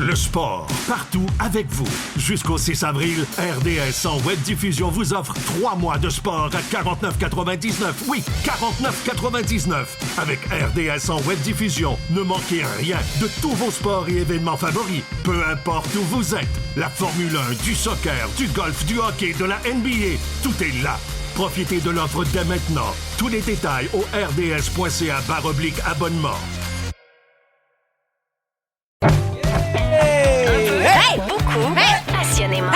Le sport, partout avec vous. Jusqu'au 6 avril, RDS en web diffusion vous offre 3 mois de sport à 49,99. Oui, 49,99. Avec RDS en web diffusion, ne manquez rien de tous vos sports et événements favoris. Peu importe où vous êtes. La Formule 1, du soccer, du golf, du hockey, de la NBA, tout est là. Profitez de l'offre dès maintenant. Tous les détails au rds.ca/abonnement. Hey, beaucoup, passionnément.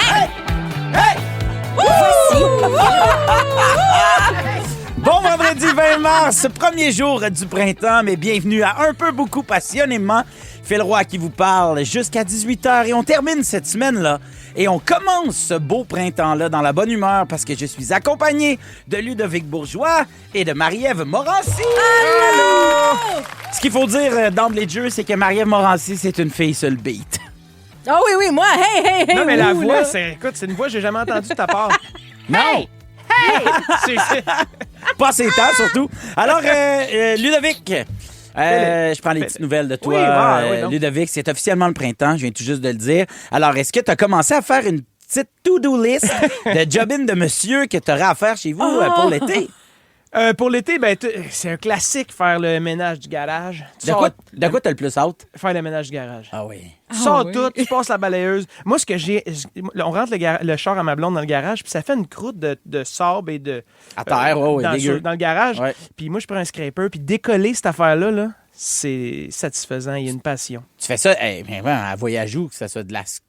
Bon vendredi 20 mars, premier jour du printemps, mais bienvenue à Un peu, beaucoup, passionnément. Phil Roy qui vous parle jusqu'à 18h et on termine cette semaine-là et on commence ce beau printemps-là dans la bonne humeur parce que je suis accompagné de Ludovic Bourgeois et de Marie-Ève Morancy. Allô! Ce qu'il faut dire d'emblée de jeu, c'est que Marie-Ève Morancy, c'est une fille sur le beat. Ah oui, oui, moi, hey, Non, mais la ouh, voix, là. écoute, c'est une voix que j'ai jamais entendue de ta part. Non! C'est- Pas ces temps, surtout. Alors, Ludovic, je prends les petites nouvelles de toi. Oui, donc. Ludovic, c'est officiellement le printemps, je viens tout juste de le dire. Alors, est-ce que tu as commencé à faire une petite to-do list de job-in de monsieur que tu aurais à faire chez vous pour l'été? Pour l'été, c'est un classique faire le ménage du garage. Tu De sors- quoi t'as le plus hâte? Faire le ménage du garage. Ah oui. Tu sors oui. tout, tu passes la balayeuse. Moi, ce que j'ai... On rentre le char à ma blonde dans le garage, puis ça fait une croûte de sable et de... À terre, ouais, dans, dégueu. dans le garage. Ouais. Puis moi, je prends un scraper, puis décoller cette affaire-là, là, c'est satisfaisant. Il y a une passion. Tu fais ça, mais à voyage où que ça soit de la scrape?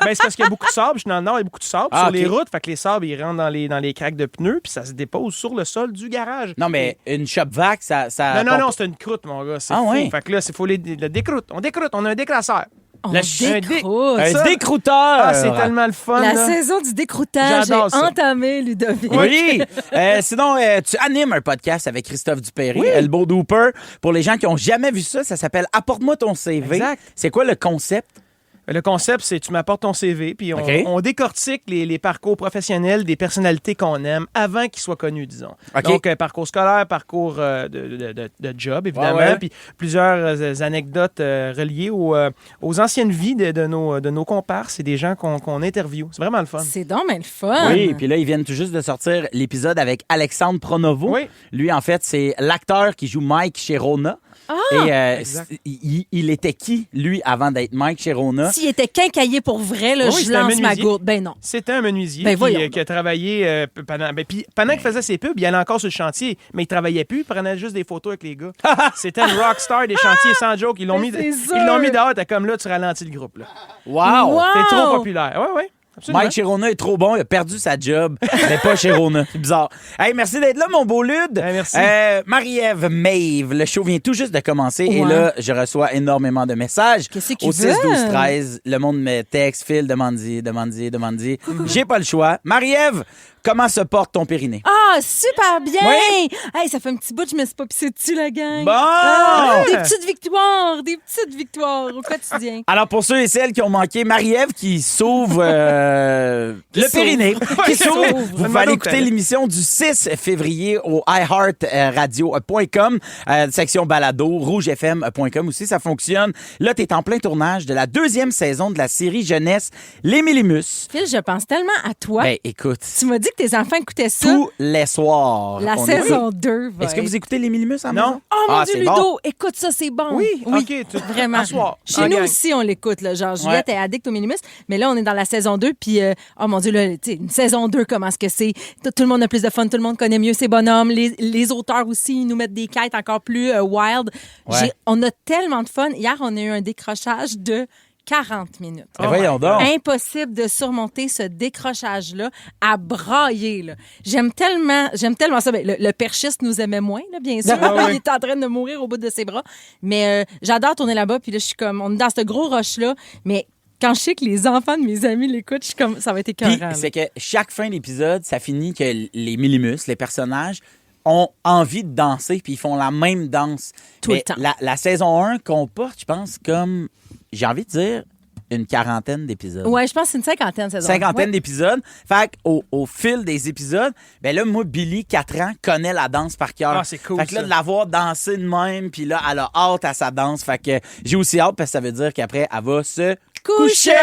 C'est parce qu'il y a beaucoup de sable. Je suis dans le nord, il y a beaucoup de sable Ah, sur les ok. routes. Fait que les sables, ils rentrent dans les craques de pneus, puis ça se dépose sur le sol du garage. Non, mais une shop vac, ça... Non, c'est une croûte, mon gars. C'est Ah, fou. ouais. Fait que là, il faut le décroute. On décroute. On a un décrasseur. On Le décroute. Un ça- décrouteur! Ah, c'est tellement le fun. La là. saison du décroutage est J'adore ça. entamée, Ludovic. Oui! Sinon, tu animes un podcast avec Christophe Dupéry, Oui. Elbow Dooper. Pour les gens qui n'ont jamais vu ça, ça s'appelle Apporte-moi ton CV. Exact. C'est quoi le concept? Le concept, c'est tu m'apportes ton CV, puis on, OK. on décortique les parcours professionnels des personnalités qu'on aime avant qu'ils soient connus, disons. OK. Donc, parcours scolaire, parcours de job, évidemment, Ouais. puis plusieurs anecdotes reliées aux anciennes vies de nos comparses et des gens qu'on interviewe. C'est vraiment le fun. C'est donc bien le fun. Oui, puis là, ils viennent tout juste de sortir l'épisode avec Alexandre Pronovo. Oui. Lui, en fait, c'est l'acteur qui joue Mike chez Rona. Et Exact. il était qui, lui, avant d'être Mike chez Rona? S'il était quincaillé pour vrai, là, Oui, je c'était un lance ma menuisier. gourde. Ben non. C'était un menuisier Ben, voyons qui a travaillé pendant qu'il faisait ses pubs, il allait encore sur le chantier, mais il travaillait plus, il prenait juste des photos avec les gars. C'était une rockstar des chantiers sans joke. Ils l'ont mis, Mais c'est sûr. ils l'ont mis dehors, t'es comme là, tu ralentis le groupe. Là. Wow! Wow! T'es trop populaire. Oui. Absolument. Mike Chirona est trop bon, il a perdu sa job, mais pas Chirona. C'est bizarre. Hey, merci d'être là, mon beau Lude. Merci. Marie-Ève Maeve, le show vient tout juste de commencer et Ouais. là, je reçois énormément de messages. Qu'est-ce qu'ils Au 6, veulent? 12, 13, le monde me texte, Phil, demande-y. J'ai pas le choix. Marie-Ève, comment se porte ton périnée? Ah, super bien! Oui. Hey, ça fait un petit bout que je me suis pas pissée dessus, la gang. Bon! Des petites victoires au quotidien. Alors, pour ceux et celles qui ont manqué, Marie-Ève qui s'ouvre le périnée, qui s'ouvre. s'ouvre. Vous Je me pouvez aller demandais où écouter t'allais. l'émission du 6 février au iHeartRadio.com, section balado, rougefm.com aussi, ça fonctionne. Là, t'es en plein tournage de la 2e saison de la série jeunesse Les Millimus. Phil, je pense tellement à toi. Ben, écoute, Tu m'as dit que tes enfants écoutaient ça. tous les soirs. La on saison écoute. 2 va Est-ce que être- vous écoutez Les Millimus en Non. maison? Oh mon Ah, Dieu, c'est Ludo, bon. écoute ça, c'est bon. Oui, OK. Vraiment. Un soir, Chez en nous gang. aussi, on l'écoute. Là. Genre, Juliette est addict au Minimus. Mais là, on est dans la saison 2. Puis, oh mon Dieu, là, tu sais, une saison 2, comment est-ce que c'est? Tout le monde a plus de fun. Tout le monde connaît mieux ses bonhommes. Les auteurs aussi, ils nous mettent des quêtes encore plus wild. Ouais. On a tellement de fun. Hier, on a eu un décrochage de 40 minutes. Ben, voyons donc. Impossible de surmonter ce décrochage-là à brailler. Là. J'aime tellement ça. Ben, le perchiste nous aimait moins, là, bien sûr. Ah ouais. Il était en train de mourir au bout de ses bras. Mais j'adore tourner là-bas. Puis là, je suis comme, on est dans ce gros rush-là. Mais quand je sais que les enfants de mes amis l'écoutent, je suis comme, ça va être Puis, écœurant. là. c'est que chaque fin d'épisode, ça finit que les Millimus, les personnages, ont envie de danser, puis ils font la même danse. Tout le Mais temps. La saison 1 comporte, je pense, comme, j'ai envie de dire, une quarantaine d'épisodes. Ouais, je pense que c'est une cinquantaine, saison. Cinquantaine d'épisodes. Fait qu'au fil des épisodes, ben là, moi, Billy, 4 ans, connaît la danse par cœur. Ah, c'est cool, Fait que là, ça. de la voir danser de même, puis là, elle a hâte à sa danse. Fait que j'ai aussi hâte parce que ça veut dire qu'après, elle va se coucher.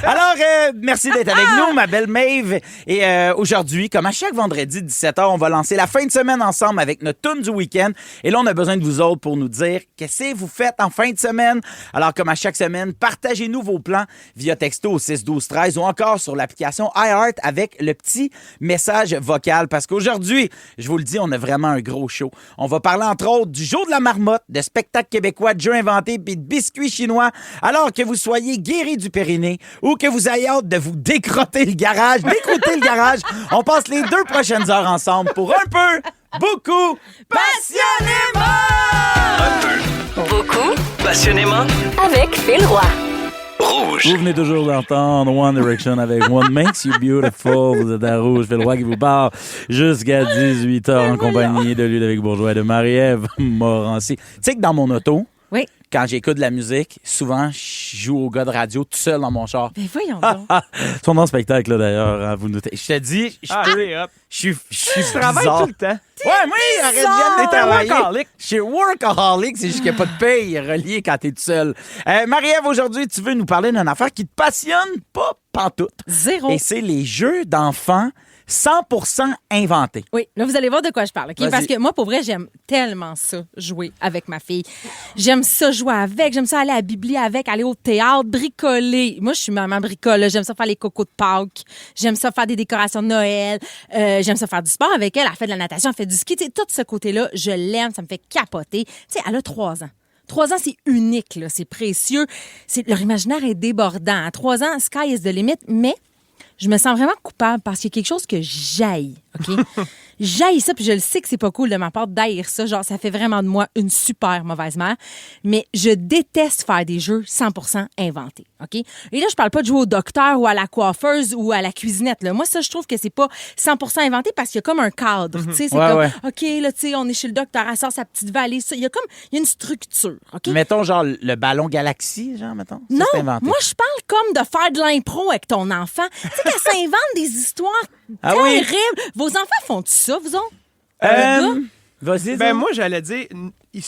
Alors, merci d'être avec nous, ma belle Maeve. Et aujourd'hui, comme à chaque vendredi 17h, on va lancer la fin de semaine ensemble avec notre tune du week-end. Et là, on a besoin de vous autres pour nous dire qu'est-ce que vous faites en fin de semaine. Alors, comme à chaque semaine, partagez-nous vos plans via texto au 6-12-13 ou encore sur l'application iHeart avec le petit message vocal. Parce qu'aujourd'hui, je vous le dis, on a vraiment un gros show. On va parler entre autres du jour de la marmotte, de spectacles québécois, de jeux inventés puis de biscuits chinois. Alors que vous soyez guéris du périnée ou que vous ayez hâte de vous décrotter le garage, décrotter le garage, on passe les 2 prochaines heures ensemble pour un peu, beaucoup, passionnément! Beaucoup Passionnément avec Phil Roy. rouge. Vous venez toujours d'entendre One Direction avec One Makes You Beautiful. Vous êtes à Rouge. Phil Roy qui vous parle jusqu'à 18h en compagnie de Ludovic Bourgeois et de Marie-Ève Morancy. Tu sais que dans mon auto, Oui. quand j'écoute de la musique, souvent, je joue au gars de radio tout seul dans mon char. Ben voyons donc. Son nom spectacle, là, d'ailleurs, hein, vous notez. Je te dis, je suis Tu travailles bizarre. tout le temps. Ouais, oui, arrête bien de T'es un travailler. workaholic. Je suis workaholic, c'est juste qu'il n'y a pas de paye reliée quand t'es tout seul. Marie-Ève, aujourd'hui, tu veux nous parler d'une affaire qui te passionne pas pantoute. Zéro. Et c'est les jeux d'enfants 100% inventés. Oui, là, vous allez voir de quoi je parle. OK? Vas-y. Parce que moi, pour vrai, j'aime tellement ça, jouer avec ma fille. J'aime ça jouer avec. J'aime ça aller à la bibli avec, aller au théâtre, bricoler. Moi, je suis maman bricole. Là. J'aime ça faire les cocos de Pâques. J'aime ça faire des décorations de Noël. J'aime ça faire du sport avec elle. Elle fait de la natation, elle fait du ski. Tu sais, tout ce côté-là, je l'aime. Ça me fait capoter. Tu sais, elle a 3 ans. 3 ans, c'est unique, là. C'est précieux. Leur imaginaire est débordant. À 3 ans, sky is the limit, mais je me sens vraiment coupable parce qu'il y a quelque chose que j'haïs, OK? J'haïs ça, puis je le sais que c'est pas cool de ma part d'haïr ça. Genre, ça fait vraiment de moi une super mauvaise mère. Mais je déteste faire des jeux 100% inventés, OK? Et là, je parle pas de jouer au docteur ou à la coiffeuse ou à la cuisinette, là. Moi, ça, je trouve que c'est pas 100% inventé parce qu'il y a comme un cadre, tu sais. C'est Ouais, comme, ouais. OK, là, tu sais, on est chez le docteur, elle sort sa petite valise. Il y a une structure, OK? Mettons, genre, le ballon Galaxy, genre, mettons. Ça, Non, c'est inventé. moi, je parle comme de faire de l'impro avec ton enfant. Tu sais, qu'elle s'invente des histoires Ah oui? terribles. Vos enfants font-tu ça, vous autres? Vas-y, Ben dis. moi, j'allais dire,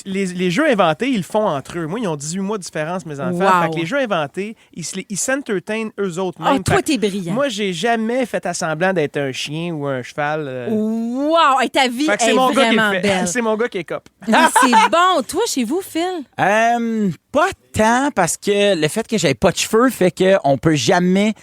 les jeux inventés, ils le font entre eux. Moi, ils ont 18 mois de différence, mes enfants. Wow. Fait que les jeux inventés, ils s'entertainent eux autres Ah, même. toi, Fait que t'es brillant. Moi, j'ai jamais fait à semblant d'être un chien ou un cheval. Wow! Hey, ta vie Fait que est c'est mon gars qui vraiment le fait. belle. C'est mon gars qui est cop. Mais c'est bon. Toi, chez vous, Phil? Pas tant, parce que le fait que j'avais pas de cheveux fait que je peux jamais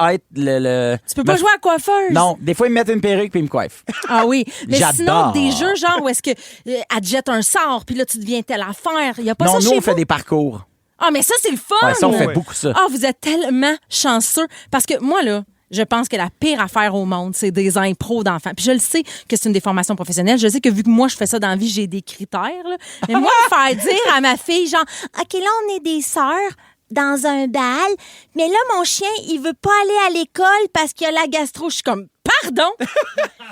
être le... Tu peux pas jouer à coiffeuse? Non, des fois, ils me mettent une perruque puis ils me coiffent. Ah oui. Mais J'adore. sinon, des jeux genre où est-ce que elle te jette un sort, puis là, tu deviens telle affaire. Il y a pas Non, ça nous, chez on vous? fait des parcours. Ah, mais ça, c'est le fun! Ouais, ça, on fait Ouais. beaucoup ça. Ah, vous êtes tellement chanceux. Parce que moi, là, je pense que la pire affaire au monde, c'est des impros d'enfants. Puis je le sais que c'est une des formations professionnelles. Je sais que vu que moi, je fais ça dans la vie, j'ai des critères. Là. Mais moi, me faire dire à ma fille, genre, OK, là, on est des sœurs dans un bal, mais là, mon chien, il veut pas aller à l'école parce qu'il a la gastro. Je suis comme, pardon?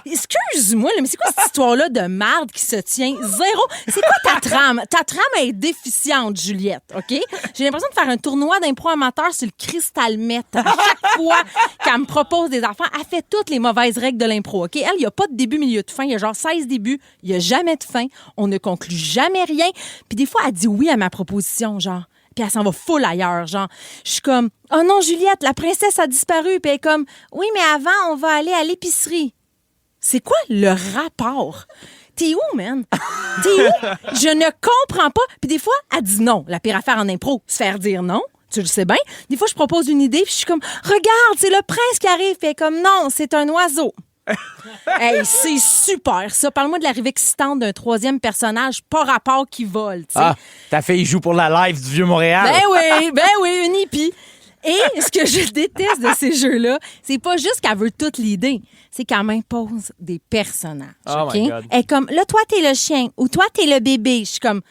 Excuse-moi, là, mais c'est quoi cette histoire-là de marde qui se tient? Zéro. C'est quoi ta trame? Ta trame est déficiente, Juliette, OK? J'ai l'impression de faire un tournoi d'impro amateur sur le cristal met. À chaque fois qu'elle me propose des enfants, elle fait toutes les mauvaises règles de l'impro, OK? Elle, il n'y a pas de début, milieu, de fin. Il y a genre 16 débuts. Il n'y a jamais de fin. On ne conclut jamais rien. Puis des fois, elle dit oui à ma proposition, genre. Puis elle s'en va full ailleurs, genre. Je suis comme, oh non, Juliette, la princesse a disparu. Puis elle est comme, oui, mais avant, on va aller à l'épicerie. C'est quoi le rapport? T'es où, man? T'es où? Je ne comprends pas. Puis des fois, elle dit non. La pire affaire en impro, se faire dire non. Tu le sais bien. Des fois, je propose une idée, puis je suis comme, regarde, c'est le prince qui arrive. Puis elle est comme, non, c'est un oiseau. Hey, c'est super, ça. Parle-moi de l'arrivée excitante d'un 3e personnage, pas rapport qui vole, tu sais. Ah, ta fille joue pour la live du Vieux-Montréal. Ben oui, une hippie. Et ce que je déteste de ces jeux-là, c'est pas juste qu'elle veut toute l'idée, c'est qu'elle m'impose des personnages. Oh OK? my God. Elle est comme, là, toi, t'es le chien ou toi, t'es le bébé. Je suis comme,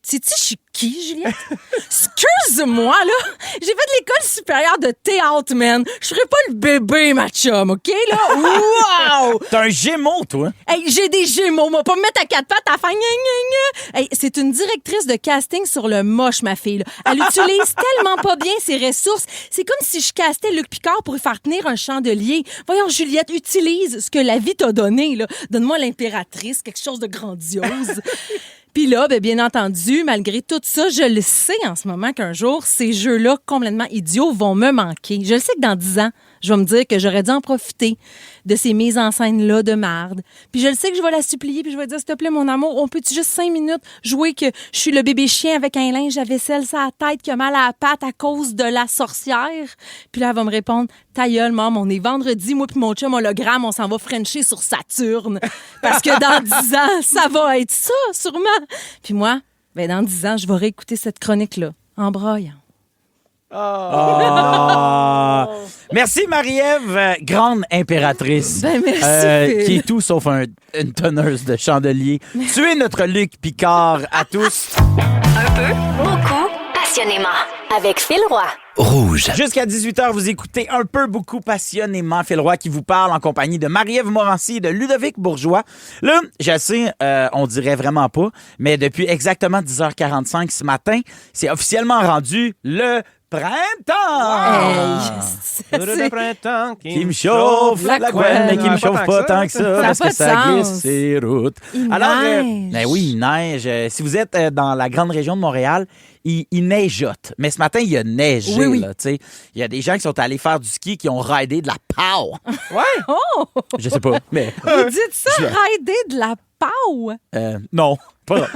sais-tu, je suis qui, Juliette? Excuse-moi, là. J'ai fait de l'école supérieure de théâtre, man. Je serais pas le bébé, ma chum, OK, là? Wow! T'as un gémeau, toi. Hey, j'ai des gémeaux, moi. Pas me mettre à quatre pattes à faire gna, gna, gna. Hey, c'est une directrice de casting sur le moche, ma fille, là. Elle utilise tellement pas bien ses ressources. C'est comme si je castais Luc Picard pour lui faire tenir un chandelier. Voyons, Juliette, utilise ce que la vie t'a donné, là. Donne-moi l'impératrice, quelque chose de grandiose. Puis là, bien entendu, malgré tout ça, je le sais en ce moment qu'un jour, ces jeux-là complètement idiots vont me manquer. Je le sais que dans 10 ans, je vais me dire que j'aurais dû en profiter de ces mises en scène-là de marde. Puis je le sais que je vais la supplier, puis je vais dire, s'il te plaît, mon amour, on peut-tu juste 5 minutes jouer que je suis le bébé chien avec un linge à vaisselle sur la tête qui a mal à la patte à cause de la sorcière? Puis là, elle va me répondre, ta gueule, maman, on est vendredi, moi puis mon chum hologramme, on s'en va frencher sur Saturne. Parce que dans 10 ans, ça va être ça, sûrement. Puis moi, dans 10 ans, je vais réécouter cette chronique-là, en braillant. Ah. Merci, Marie-Ève, grande impératrice. Merci, Phil. qui est tout sauf une tonneuse de chandelier. Tu es notre Luc Picard à tous. Un peu, beaucoup, passionnément. Avec Phil Roy. Rouge. Jusqu'à 18h, vous écoutez un peu, beaucoup, passionnément Phil Roy qui vous parle en compagnie de Marie-Ève Morancy et de Ludovic Bourgeois. Là, je sais, on dirait vraiment pas, mais depuis exactement 10h45 ce matin, c'est officiellement rendu le printemps! Le printemps Qui me chauffe la couenne, mais qui me chauffe pas tant que ça, parce pas que de ça sens. glisse ses routes. Il Alors, neige. ben oui, il neige. Si vous êtes dans la grande région de Montréal, il neigeote. Mais ce matin, il a neigé. Oui, oui. Là, tu sais. Il y a des gens qui sont allés faire du ski qui ont ridé de la pow. Ouais. Oh! Je sais pas, mais Vous dites ça, rider de la pau? non. Pas,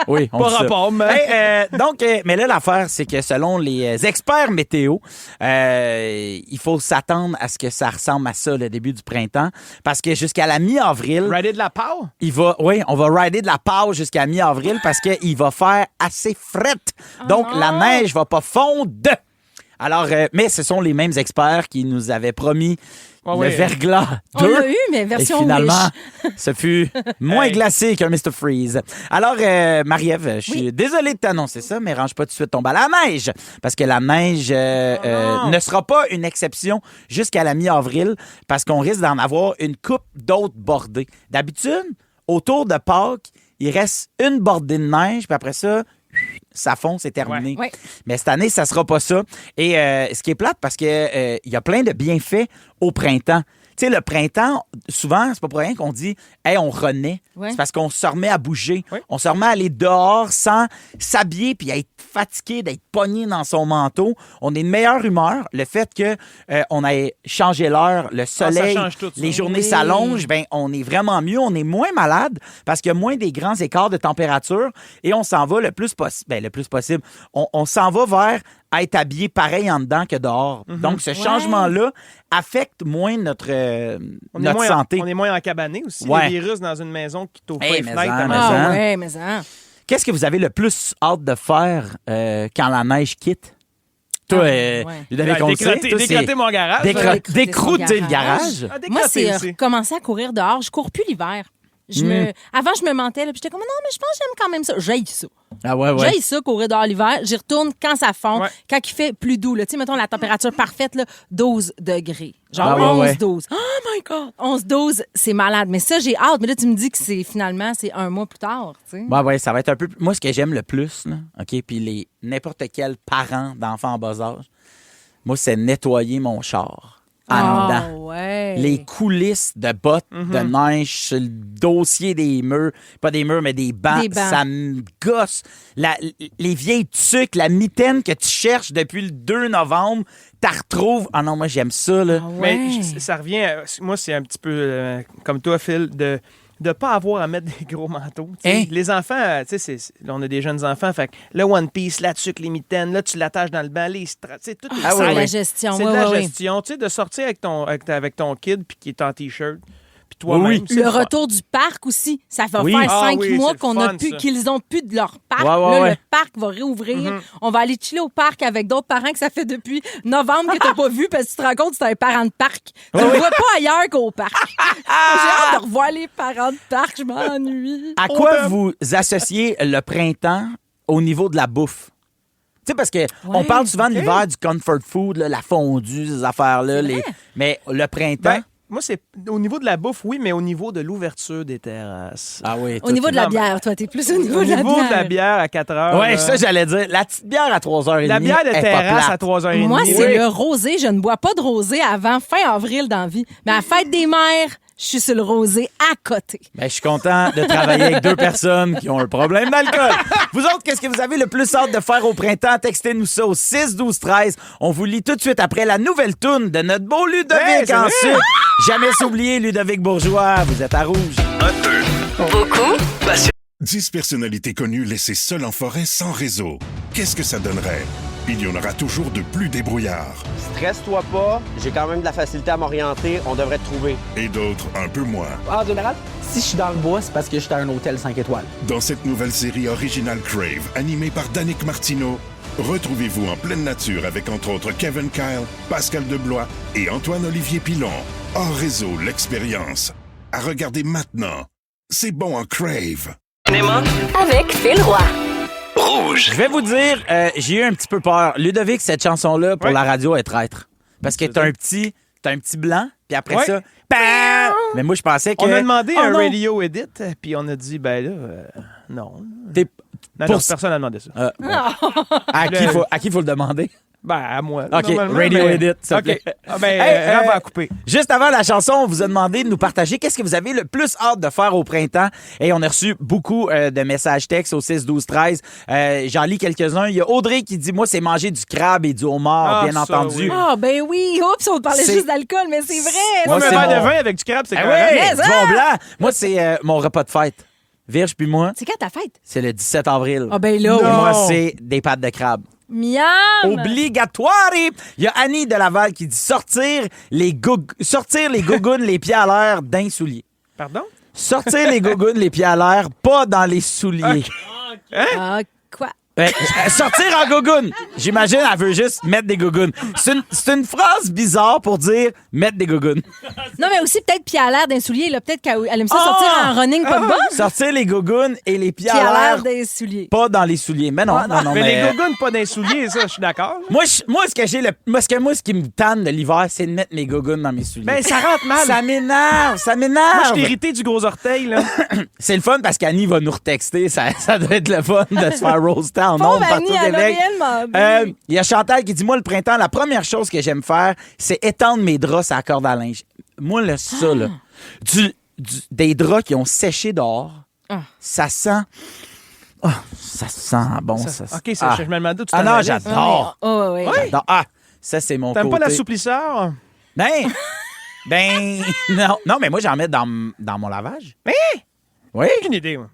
oui, on Pas dit ça. rapport, mais... Hey, donc, mais là, l'affaire, c'est que selon les experts météo, il faut s'attendre à ce que ça ressemble à ça, le début du printemps. Parce que jusqu'à la mi-avril, Rider de la power? on va rider de la pause jusqu'à mi-avril parce qu'il va faire assez fret. Donc, la neige va pas fondre. Alors, mais ce sont les mêmes experts qui nous avaient promis le verglas 2. On l'a eu, mais version Et finalement, Wish. ce fut moins glacé qu'un Mr. Freeze. Alors, Marie-Ève, je suis désolé de t'annoncer ça, mais range pas tout de suite ton bal à la neige. Parce que la neige ne sera pas une exception jusqu'à la mi-avril, parce qu'on risque d'en avoir une coupe d'autres bordées. D'habitude, autour de Pâques, il reste une bordée de neige, puis après ça fond, c'est terminé. Ouais. Mais cette année, ça sera pas ça. Et ce qui est plate, parce que il y a plein de bienfaits au printemps. Tu sais, le printemps, souvent, c'est pas pour rien qu'on dit « Hey, on renaît Ouais. C'est parce qu'on se remet à bouger. Oui. On se remet à aller dehors sans s'habiller puis être fatigué, d'être pogné dans son manteau. On est de meilleure humeur. Le fait que on ait changé l'heure, le soleil, change tout, ça. les journées Oui. s'allongent, ben on est vraiment mieux. On est moins malade parce qu'il y a moins des grands écarts de température et on s'en va le plus possible. On s'en va vers être habillé pareil en dedans que dehors. Donc, ce changement-là affecte moins notre santé. On est moins encabané aussi. Ouais. Les virus dans une maison qui t'ouvre Hey, pas les mais fenêtres. en, ta mais maison. en. Ah ouais, mais ça... Qu'est-ce que vous avez le plus hâte de faire quand la neige quitte? Toi, ouais. Ludovic, on le sait, toi, c'est Décrotter mon garage. décroûter le garage. Ah, Moi, c'est décrotter, recommencer à courir dehors. Je cours plus l'hiver. Avant, je me mentais, là, puis j'étais comme, non, mais je pense que j'aime quand même ça. J'haïs ça. Ah ouais. J'haïs ça, courir dehors l'hiver. J'y retourne quand ça fond, Ouais. quand il fait plus doux. Tu sais, mettons la température parfaite, là, 12 degrés. Genre Ah ouais, 11-12. Oh my God! 11-12, c'est malade. Mais ça, j'ai hâte. Mais là, tu me dis que c'est un mois plus tard. Tu sais. Ouais, ça va être un peu. Moi, ce que j'aime le plus, là, OK, puis n'importe quel parent d'enfants en bas âge, moi, c'est nettoyer mon char en dedans. Ouais. Les coulisses de bottes de neige sur le dossier des murs, pas des murs, mais des bancs, Des bancs. ça me gosse. Les vieilles tuques, la mitaine que tu cherches depuis le 2 novembre, t'as retrouves. Ah non, moi, j'aime ça, là. Ah ouais. Mais ça revient, moi, c'est un petit peu comme toi, Phil, de ne pas avoir à mettre des gros manteaux. Tu sais. Hein? Les enfants, tu sais, là, on a des jeunes enfants, fait que le One Piece, la tuque, les mitaines, là, tu l'attaches dans le banc, les straps, tu sais, tout est C'est ouais, la ouais. gestion. C'est Ouais, de la ouais, ouais. gestion, tu sais, de sortir avec ton kid puis qui est en T-shirt. Puis toi-même. Oui. c'est Le fun. retour du parc aussi, ça va Oui. faire Ah 5 oui, mois c'est le qu'on a fun, pu, ça. qu'ils ont plus de leur parc. Ouais, Là, ouais. le parc va réouvrir. On va aller chiller au parc avec d'autres parents que ça fait depuis novembre que t'as pas vu parce que tu te rends compte que c'est un parent de parc. Tu ne vois pas ailleurs qu'au parc. J'ai hâte de revoir les parents de parc, je m'ennuie. À quoi vous associez le printemps au niveau de la bouffe? Tu sais, parce que on parle souvent de l'hiver, du comfort food, là, la fondue, ces affaires-là. Mais le printemps... Ben, moi, c'est au niveau de la bouffe, oui, mais au niveau de l'ouverture des terrasses. Ah oui. Au niveau de la non, mais- bière, toi, t'es plus au niveau Au de la niveau bière. de la bière à 4 heures. Ouais, là, ça, j'allais dire. La petite bière à 3h30. la bière de est pas terrasse plate. à 3h30. Moi, c'est Oui. le rosé. Je ne bois pas de rosé avant fin avril dans la vie. Mais à la fête des mères, je suis sur le rosé à côté. Ben, je suis content de travailler avec deux personnes qui ont un problème d'alcool. Vous autres, qu'est-ce que vous avez le plus hâte de faire au printemps? Textez-nous ça au 6-12-13. On vous lit tout de suite après la nouvelle toune de notre beau Ludovic Hey, c'est en vrai? sucre. Jamais s'oublier, Ludovic Bourgeois. Vous êtes à rouge. Un peu. Beaucoup. Passionnément. 10 personnalités connues laissées seules en forêt sans réseau. Qu'est-ce que ça donnerait? Il y en aura toujours de plus débrouillards. Stresse-toi pas, j'ai quand même de la facilité à m'orienter, on devrait te trouver. Et d'autres un peu moins. En général, si je suis dans le bois, c'est parce que je suis à un hôtel 5 étoiles. Dans cette nouvelle série originale Crave, animée par Danick Martineau, retrouvez-vous en pleine nature avec entre autres Kevin Kyle, Pascal Deblois et Antoine-Olivier Pilon. Hors réseau, l'expérience. À regarder maintenant. C'est bon en Crave. Cinéma. Avec Phil Roy. Rouge. Je vais vous dire, j'ai eu un petit peu peur. Ludovic, cette chanson-là, pour Ouais. la radio, est traître. Parce que t'as un petit blanc, puis après Ouais. ça, bam! Mais moi, je pensais que... On a demandé Oh un non! radio edit, puis on a dit, ben là, non. T'es- Non, Pour- non, personne n'a demandé ça. bon. À qui faut le demander? Ben, à moi. OK, normalement, radio mais- edit, s'il te OK. plaît. Ah, ben, Hey, on va couper. Juste avant la chanson, on vous a demandé de nous partager qu'est-ce que vous avez le plus hâte de faire au printemps. Et on a reçu beaucoup de messages textes au 6-12-13. J'en lis quelques-uns. Il y a Audrey qui dit, moi, c'est manger du crabe et du homard, Ah, bien ça, entendu. oui. Ah, ben oui. Oups, on parlait C'est- juste d'alcool, mais c'est vrai. Moi, Comme un c'est verre de mon- vin avec du crabe, c'est Ah correct. oui, Mais du ça! vin blanc. Moi, c'est mon repas de fête. Vierge puis moi, C'est quand ta fête? c'est le 17 avril. Ah, ben là. Et Non. moi, c'est des pâtes de crabe. Miam! Obligatoire! Il y a Annie de Laval qui dit sortir les gougounes les pieds à l'air d'un soulier. Pardon? Sortir les gougounes les pieds à l'air, pas dans les souliers. Ah, quoi? Sortir en gougounes. J'imagine, elle veut juste mettre des gougounes. C'est une phrase bizarre pour dire mettre des gougounes. Non, mais aussi peut-être pied à l'air d'un soulier. Là. Peut-être qu'elle aime ça Ah! sortir en running, pas de bas. Sortir les gougounes et les pieds Pied à à l'air l'air, d'un soulier. pas dans les souliers. Mais non, non, Mais mais... les gougounes, pas d'un soulier, ça, je suis d'accord. Moi, ce qui me tanne de l'hiver, c'est de mettre mes gougounes dans mes souliers. Ben, ça rentre mal. Ça m'énerve, ça Moi, m'énerve. je t'ai irrité du gros orteil, là. C'est le fun parce qu'Annie va nous retexter. Ça doit être le fun de se faire roaster en Pauvre ondes partout Annie, au elle a Québec. réellement bu. Il y a Chantal qui dit, moi, le printemps, la première chose que j'aime faire, c'est étendre mes draps à la corde à linge. Moi, là, ça, là, des draps qui ont séché dehors, ça sent... Oh, ça sent bon. Ça, OK, ça, je me demandais d'où tu Ah t'en non, allais. j'adore. Oh, ouais. J'adore. Ah, ça, c'est mon T'aimes côté. pas l'assouplisseur? Ben, non. Non, mais moi, j'en mets dans mon lavage. Oui. Aucune idée, moi.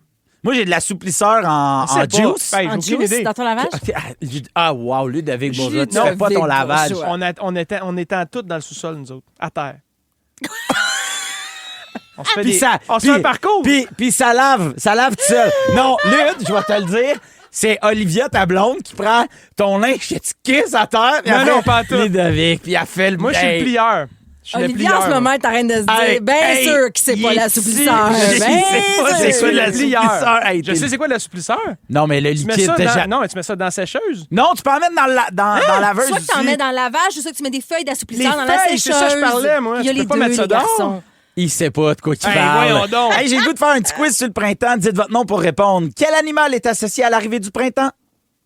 Moi, j'ai de l'assouplisseur en Je sais pas. juice. Ben, j'ai En aucune juice, idée. dans ton lavage? Ah, wow, Ludovic Bourgeois, tu Non, fais pas ton Ludovic lavage. Bourgeois. On était tous dans le sous-sol, nous autres, à terre. On se fait, Puis ça, on se fait un parcours. Puis ça lave tout seul. Non, Lud, je vais te le dire, c'est Olivia, ta blonde, qui prend ton linge et tu kisses à terre. puis Non, elle non, fait pas en tout. Ludovic, puis elle fait le... Moi, je suis le plieur. Je suis le Olivia, plieur. en ce moment, est en train de se dire, Hey, bien hey, sûr que c'est pas il est l'assouplisseur. ici. Je Bien sais pas sûr. c'est Je quoi suis le l'assouplisseur. plieur. Hey, Je sais c'est quoi l'assouplisseur. Non, mais le Tu mets liquide, ça déjà... dans... Non, mais tu mets ça dans la sécheuse. Non, tu peux en mettre dans la laveuse Soit que t'en aussi. mets dans le lavage, ou soit que tu mets des feuilles d'assouplisseur Les dans la feuilles, sécheuse. c'est ça que je parlais, moi. Il y a Tu les peux pas deux, mettre ça les dehors. garçons. Il sait pas de quoi tu Hey, parles. voyons donc. Hey, j'ai le goût de faire un petit quiz sur le printemps. Dites votre nom pour répondre. Quel animal est associé à l'arrivée du printemps?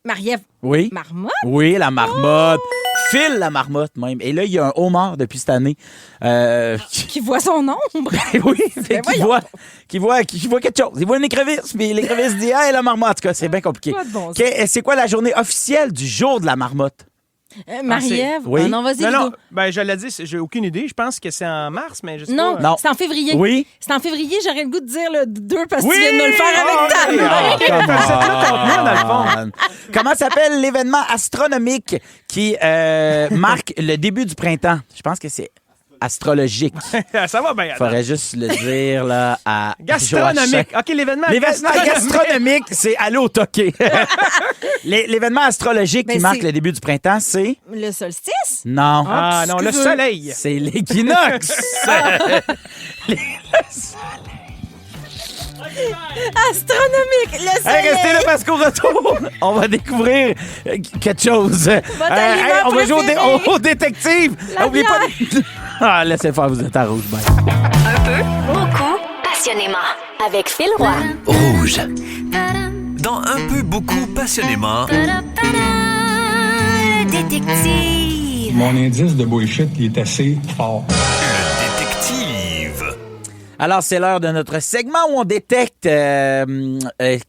Marie-Ève, Oui. marmotte? Oui, la marmotte. Phil, la marmotte, même. Et là, il y a un homard depuis cette année. Qui voit son ombre. Oui, mais voyons. qui voit quelque chose. Il voit une écrevisse, puis l'écrevisse dit « Hey, la marmotte! » En tout cas, c'est bien compliqué. Pas de bon sens. C'est quoi la journée officielle du jour de la marmotte? Marie-Ève? Oui. Ah non, vas-y, Non, Ludo. non, ben je l'ai dit, j'ai aucune idée. Je pense que c'est en mars, mais je sais Non, pas. Non. c'est en février. Oui. C'est en février, j'aurais le goût de dire le 2 parce que Oui! tu viens de me le faire avec ta oui! main. Ah, come T'as cette là contre moi, dans le fond. Comment s'appelle l'événement astronomique qui marque le début du printemps? Je pense que c'est astrologique. Ça va bien. Faudrait juste le dire là à Gastronomique. Joachim. OK, l'événement Gastronomique, c'est aller au toqué. L'événement astrologique Ben, qui marque c'est- le début du printemps, c'est... Le solstice? Non. Ah non, le excusez. soleil. C'est l'équinoxe. Astronomique, le soleil. Hey, restez là parce qu'au retour, on va découvrir quelque chose. Votre aliment on va jouer préféré. au détective. La Oubliez pas de... Ah, laissez faire, vous êtes à rouge. Bye. Un peu, beaucoup, passionnément. Avec Phil Roy. Rouge. Dans un peu beaucoup passionnément. Détective. Mon indice de bullshit, il est assez fort. Le détective. Alors, c'est l'heure de notre segment où on détecte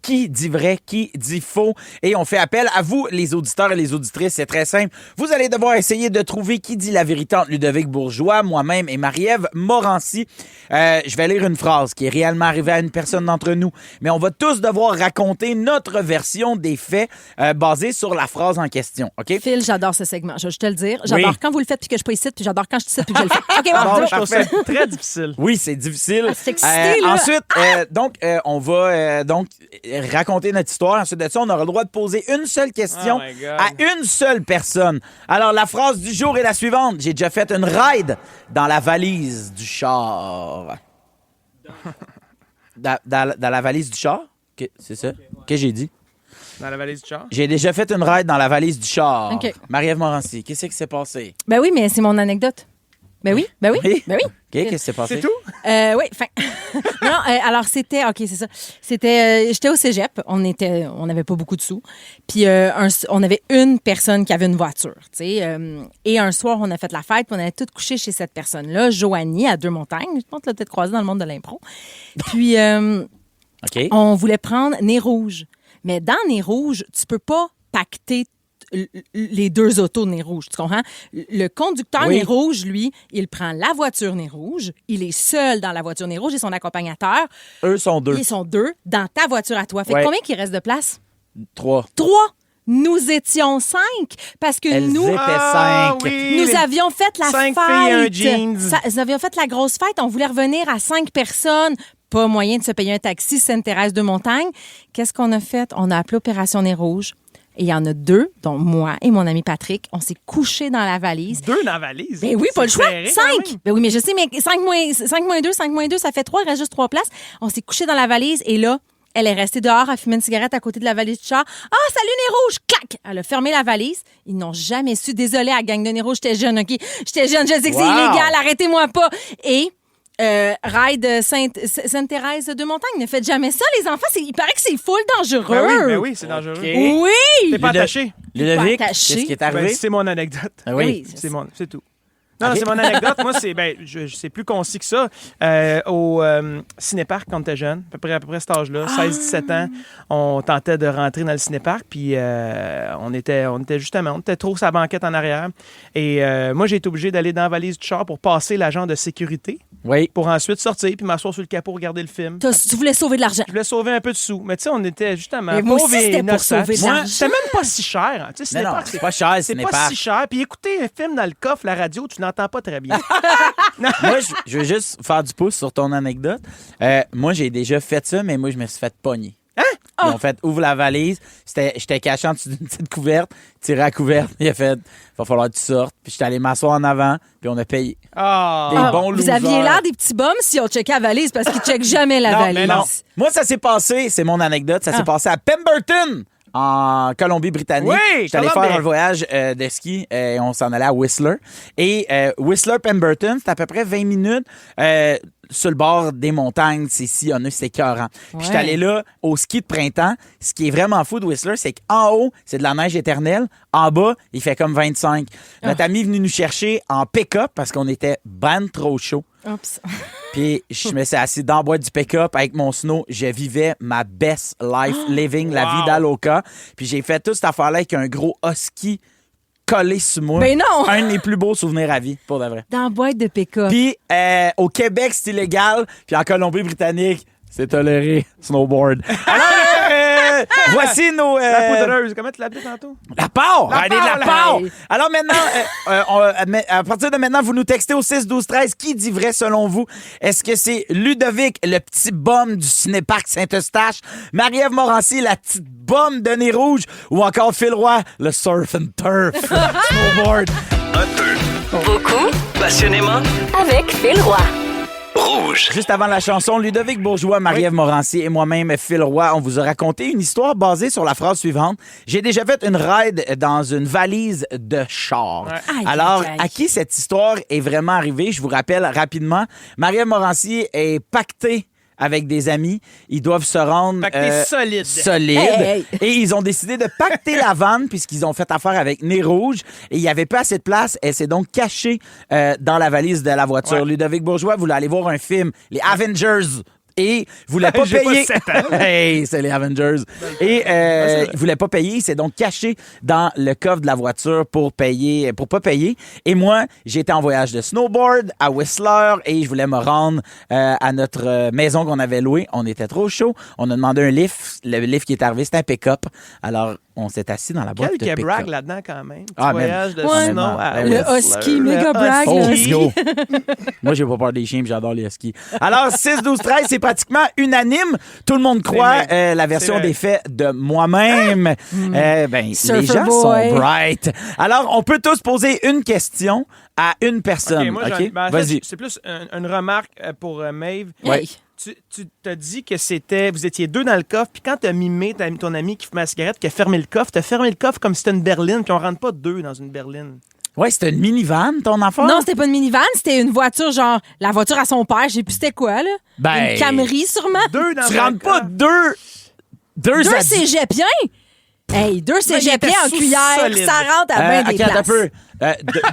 qui dit vrai, qui dit faux. Et on fait appel à vous, les auditeurs et les auditrices. C'est très simple. Vous allez devoir essayer de trouver qui dit la vérité entre Ludovic Bourgeois, moi-même et Marie-Ève Morancy. Je vais lire une phrase qui est réellement arrivée à une personne d'entre nous. Mais on va tous devoir raconter notre version des faits basée sur la phrase en question. OK? Phil, j'adore ce segment. Je vais juste te le dire. J'adore Oui. quand vous le faites puis que je suis pas ici, puis j'adore quand je suis ici puis que je le fais. OK, bon, Bon, c'est Je trouve ça parfait. très difficile. Oui, c'est difficile. Ah, c'est excité, là. Ensuite, on va raconter notre histoire. Ensuite de ça, on aura le droit de poser une seule question Oh my God. à une seule personne. Alors, la phrase du jour est la suivante. J'ai déjà fait une ride dans la valise du char. Dans la valise du char? C'est ça? Que j'ai dit? Dans la valise du char. J'ai déjà fait une ride dans la valise du char. OK. Marie-Ève Morancy, qu'est-ce qui s'est passé? Ben oui, mais c'est mon anecdote. Ben oui, ben oui, Oui? ben oui. OK, qu'est-ce qui s'est passé? C'est tout? Oui, enfin. non, alors c'était. OK, c'est ça. C'était. J'étais au cégep. On n'avait pas beaucoup de sous. Puis on avait une personne qui avait une voiture, tu sais. Et un soir, on a fait la fête. Puis on allait toutes coucher chez cette personne-là, Joanie, à Deux-Montagnes. Je pense que tu l'as peut-être croisée dans le monde de l'impro. Puis OK. on voulait prendre Nez Rouge. Mais dans Nez Rouge, tu peux pas pacter les deux autos de Nez Rouge, tu comprends? Le conducteur Oui. Nez Rouge, lui, il prend la voiture Nez Rouge, il est seul dans la voiture Nez Rouge et son accompagnateur, Eux sont deux. ils sont deux dans ta voiture à toi. Fait que Ouais. combien qu'il reste de place? 3. 3. Nous étions 5 parce que Elles nous... étaient Ah, 5. oui, Nous les- avions fait la 5 fête. filles et un jeans. Nous avions fait la grosse fête. On voulait revenir à 5 personnes. Pas moyen de se payer un taxi Sainte-Thérèse de Montagne. Qu'est-ce qu'on a fait? On a appelé Opération Nez Rouge. Et il y en a 2, dont moi et mon ami Patrick. On s'est couchés dans la valise. 2 dans la valise. Ben oui, pas le C'est choix. serré, quand 5. même. Ben oui, mais je sais, mais 5 moins 2, ça fait 3. Il reste juste 3 places. On s'est couchés dans la valise et là, elle est restée dehors à fumer une cigarette à côté de la valise du char. Ah, salut, Nez Rouge! Clac! Elle a fermé la valise. Ils n'ont jamais su. Désolée à la gang de Nez Rouge, j'étais jeune, OK? J'étais jeune, je sais que c'est Wow! illégal, arrêtez-moi pas. Et ride Sainte-Thérèse de Montagne, ne faites jamais ça, les enfants. Il paraît que c'est full dangereux. Ben oui, c'est dangereux. OK. Oui! T'es pas attaché. Ludovic, Pas attaché. qu'est-ce qui est Ben, arrivé? c'est mon anecdote. Ah oui. C'est tout. Non, Ok. c'est mon anecdote. Moi, c'est plus concis que ça. Au cinéparc, quand t'es jeune, à peu près cet âge-là, 16-17 ans, on tentait de rentrer dans le cinéparc, puis on était trop sur la banquette en arrière. Et moi, j'ai été obligé d'aller dans la valise du char pour passer l'agent de sécurité, Oui. pour ensuite sortir, puis m'asseoir sur le capot, regarder le film. Tu voulais sauver de l'argent. Je voulais sauver un peu de sous. Mais tu sais, on était justement Mais moi pauvres aussi, et c'était pour innocents. sauver de Moi, l'argent. c'était même pas si cher. Hein. Tu sais, Non, non, cinéparc, c'est pas cher, c'est pas cinéparc. si cher. Puis écouter un film dans le coffre, la radio, tu n'entends pas très bien. Moi, je veux juste faire du pouce sur ton anecdote. Moi, j'ai déjà fait ça, mais moi, je me suis fait pogner. Hein? Ils ont fait ouvre la valise. J'étais caché en dessous d'une petite couverte, tiré à la couverte. Il a fait va falloir que tu sortes. Puis j'étais allé m'asseoir en avant, puis on a payé. Ah! Des bons Vous losers. aviez l'air des petits bums si on checkait la valise parce qu'ils checkent jamais la Non, valise. mais non. Moi, ça s'est passé, c'est mon anecdote, ça s'est passé à Pemberton, en Colombie-Britannique. Oui, J'étais allé Colombie. faire un voyage de ski et on s'en allait à Whistler. Et Whistler-Pemberton, c'est à peu près 20 minutes sur le bord des montagnes. C'est sillonneux, c'est écœurant. Puis j'étais allé là au ski de printemps. Ce qui est vraiment fou de Whistler, c'est qu'en haut, c'est de la neige éternelle. En bas, il fait comme 25. Notre ami est venu nous chercher en pick-up parce qu'on était ben trop chaud. Oups. Puis je me suis assis dans la boîte du pick-up avec mon snow. Je vivais ma best life living, la vie d'Aloca. Puis j'ai fait toute cette affaire-là avec un gros husky collé sur moi. Ben non! Un de mes plus beaux souvenirs à vie, pour de vrai. Dans la boîte de pick-up. Puis au Québec, c'est illégal. Puis en Colombie-Britannique, c'est toléré. Snowboard. Alors, voici nos... La poudreuse. Comment tu l'appelais tantôt? La part! La Allez, part, la part! hey. Alors maintenant, à partir de maintenant, vous nous textez au 6-12-13. Qui dit vrai selon vous? Est-ce que c'est Ludovic, le petit bum du cinéparc Saint-Eustache, Marie-Ève Morancy, la petite bum de nez rouge, ou encore Phil Roy, le surf and turf snowboard? Un peu, Beaucoup, passionnément, avec Phil Roy. rouge. Juste avant la chanson, Ludovic Bourgeois, Marie-Ève Morancy et moi-même, Phil Roy, on vous a raconté une histoire basée sur la phrase suivante. J'ai déjà fait une ride dans une valise de char. Aïe, Alors, aïe, aïe. à qui cette histoire est vraiment arrivée? Je vous rappelle rapidement. Marie-Ève Morancy est pactée avec des amis. Ils doivent se rendre... Pacté solide. solide. Hey, Et ils ont décidé de pacter la vanne puisqu'ils ont fait affaire avec Nez Rouge. Et il n'y avait pas assez de place. Elle s'est donc cachée dans la valise de la voiture. Ouais. Ludovic Bourgeois voulait aller voir un film, les Avengers. Et voulait pas J'ai pas payer. 7 ans. Hey, c'est les Avengers. Et il voulait pas payer. Il s'est donc caché dans le coffre de la voiture pour pas payer. Et moi, j'étais en voyage de snowboard à Whistler et je voulais me rendre à notre maison qu'on avait louée. On était trop chaud. On a demandé un lift. Le lift qui est arrivé, c'était un pick-up. Alors, on s'est assis dans la boîte de Quel pick-up. brag là-dedans quand même. Petit Ah, man. voyage de Ouais. snow à Le Whistler. husky, méga brag, Oh, le let's husky. go. Moi, j'ai pas peur des chiens, puis j'adore les huskies. Alors, 6-12-13, c'est pratiquement unanime. Tout le monde croit la version C'est vrai. des faits de moi-même. Les Surfer gens boy. sont bright. Alors, on peut tous poser une question à une personne. OK, moi, OK? en fait, Vas-y. c'est plus une remarque pour Maeve. Ouais. Tu t'as dit que vous étiez deux dans le coffre, puis quand t'as mimé ton ami qui fume la cigarette, qui a fermé le coffre, t'as fermé le coffre comme si c'était une berline, puis on rentre pas deux dans une berline. Ouais, c'était une minivan, ton enfant? Non, c'était pas une minivan, c'était une voiture, genre, la voiture à son père, je sais plus c'était quoi, là. Ben, Une Camry, sûrement. Deux dans Tu le rentres pas coffre. deux Deux adultes. cégepiens. Hey, deux cégepiens était en cuillère, sous-solide. ça rentre à bien des OK, attends un places. peu.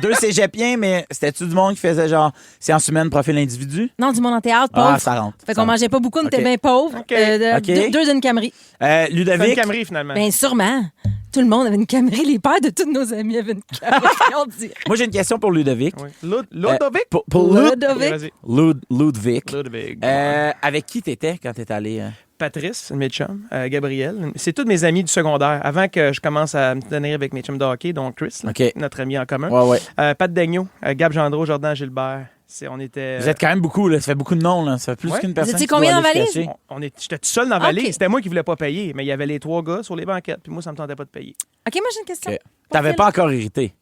Deux cégepiens, mais c'était-tu du monde qui faisait genre sciences humaines, profil individu? Non, du monde en théâtre, pauvre. Ah, ça rentre. Fait Ça qu'on rentre. mangeait pas beaucoup, on était OK. bien pauvres. OK. OK. Deux d'une Camry. C'est une Ludovic, Camry, finalement. Bien, sûrement. Tout le monde avait une Camry. Les pères de tous nos amis avaient une Camry. On dirait. moi j'ai une question pour Ludovic. Oui. Ludovic? Pour Ludovic. Vas-y. Ludwig. Ludovic. Avec qui t'étais quand t'es allé? Patrice, mes chums, Gabriel. C'est tous mes amis du secondaire. Avant que je commence à me tenir avec mes chums de hockey, dont Chris, là, OK. notre ami en commun. Ouais, ouais. Pat Daigneault, Gab Gendreau, Jordan Gilbert. On était... Vous êtes quand même beaucoup, là. Ça fait beaucoup de noms, là. Ça fait plus Ouais. qu'une personne. étiez qui doit combien aller dans se la valise? cacher. J'étais tout seul dans la vallée. OK. C'était moi qui voulais pas payer, mais il y avait les trois gars sur les banquettes, puis moi, ça me tentait pas de payer. OK, moi, j'ai une question. OK. pour T'avais Phil. pas encore hérité.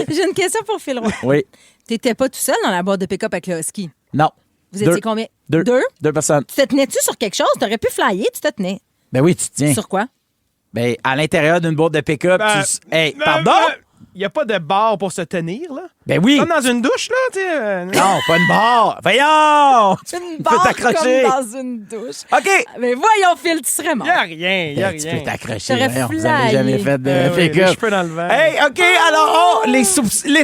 J'ai une question pour Phil Roy. Oui. T'étais pas tout seul dans la boîte de pick-up avec le husky. Non. Vous Deux. étiez combien? Deux personnes. Tu te tenais-tu sur quelque chose? T'aurais pu flyer, tu te tenais. Ben oui, tu te tiens. Sur quoi? Ben, à l'intérieur d'une boîte de pick-up, Hey, pardon? Il n'y a pas de bar pour se tenir, là. Ben oui. Comme dans une douche, là, tu sais. Non, pas une barre. Voyons! Une Tu peux barre t'accrocher. comme dans une douche. OK. Mais voyons, Phil, tu serais mort. Il n'y a rien, il n'y a Ben, tu rien. peux t'accrocher. T'aurais Voyons, vous flyé. avez jamais fait de Les pick-up. cheveux dans le vent. Hey, OK, alors, les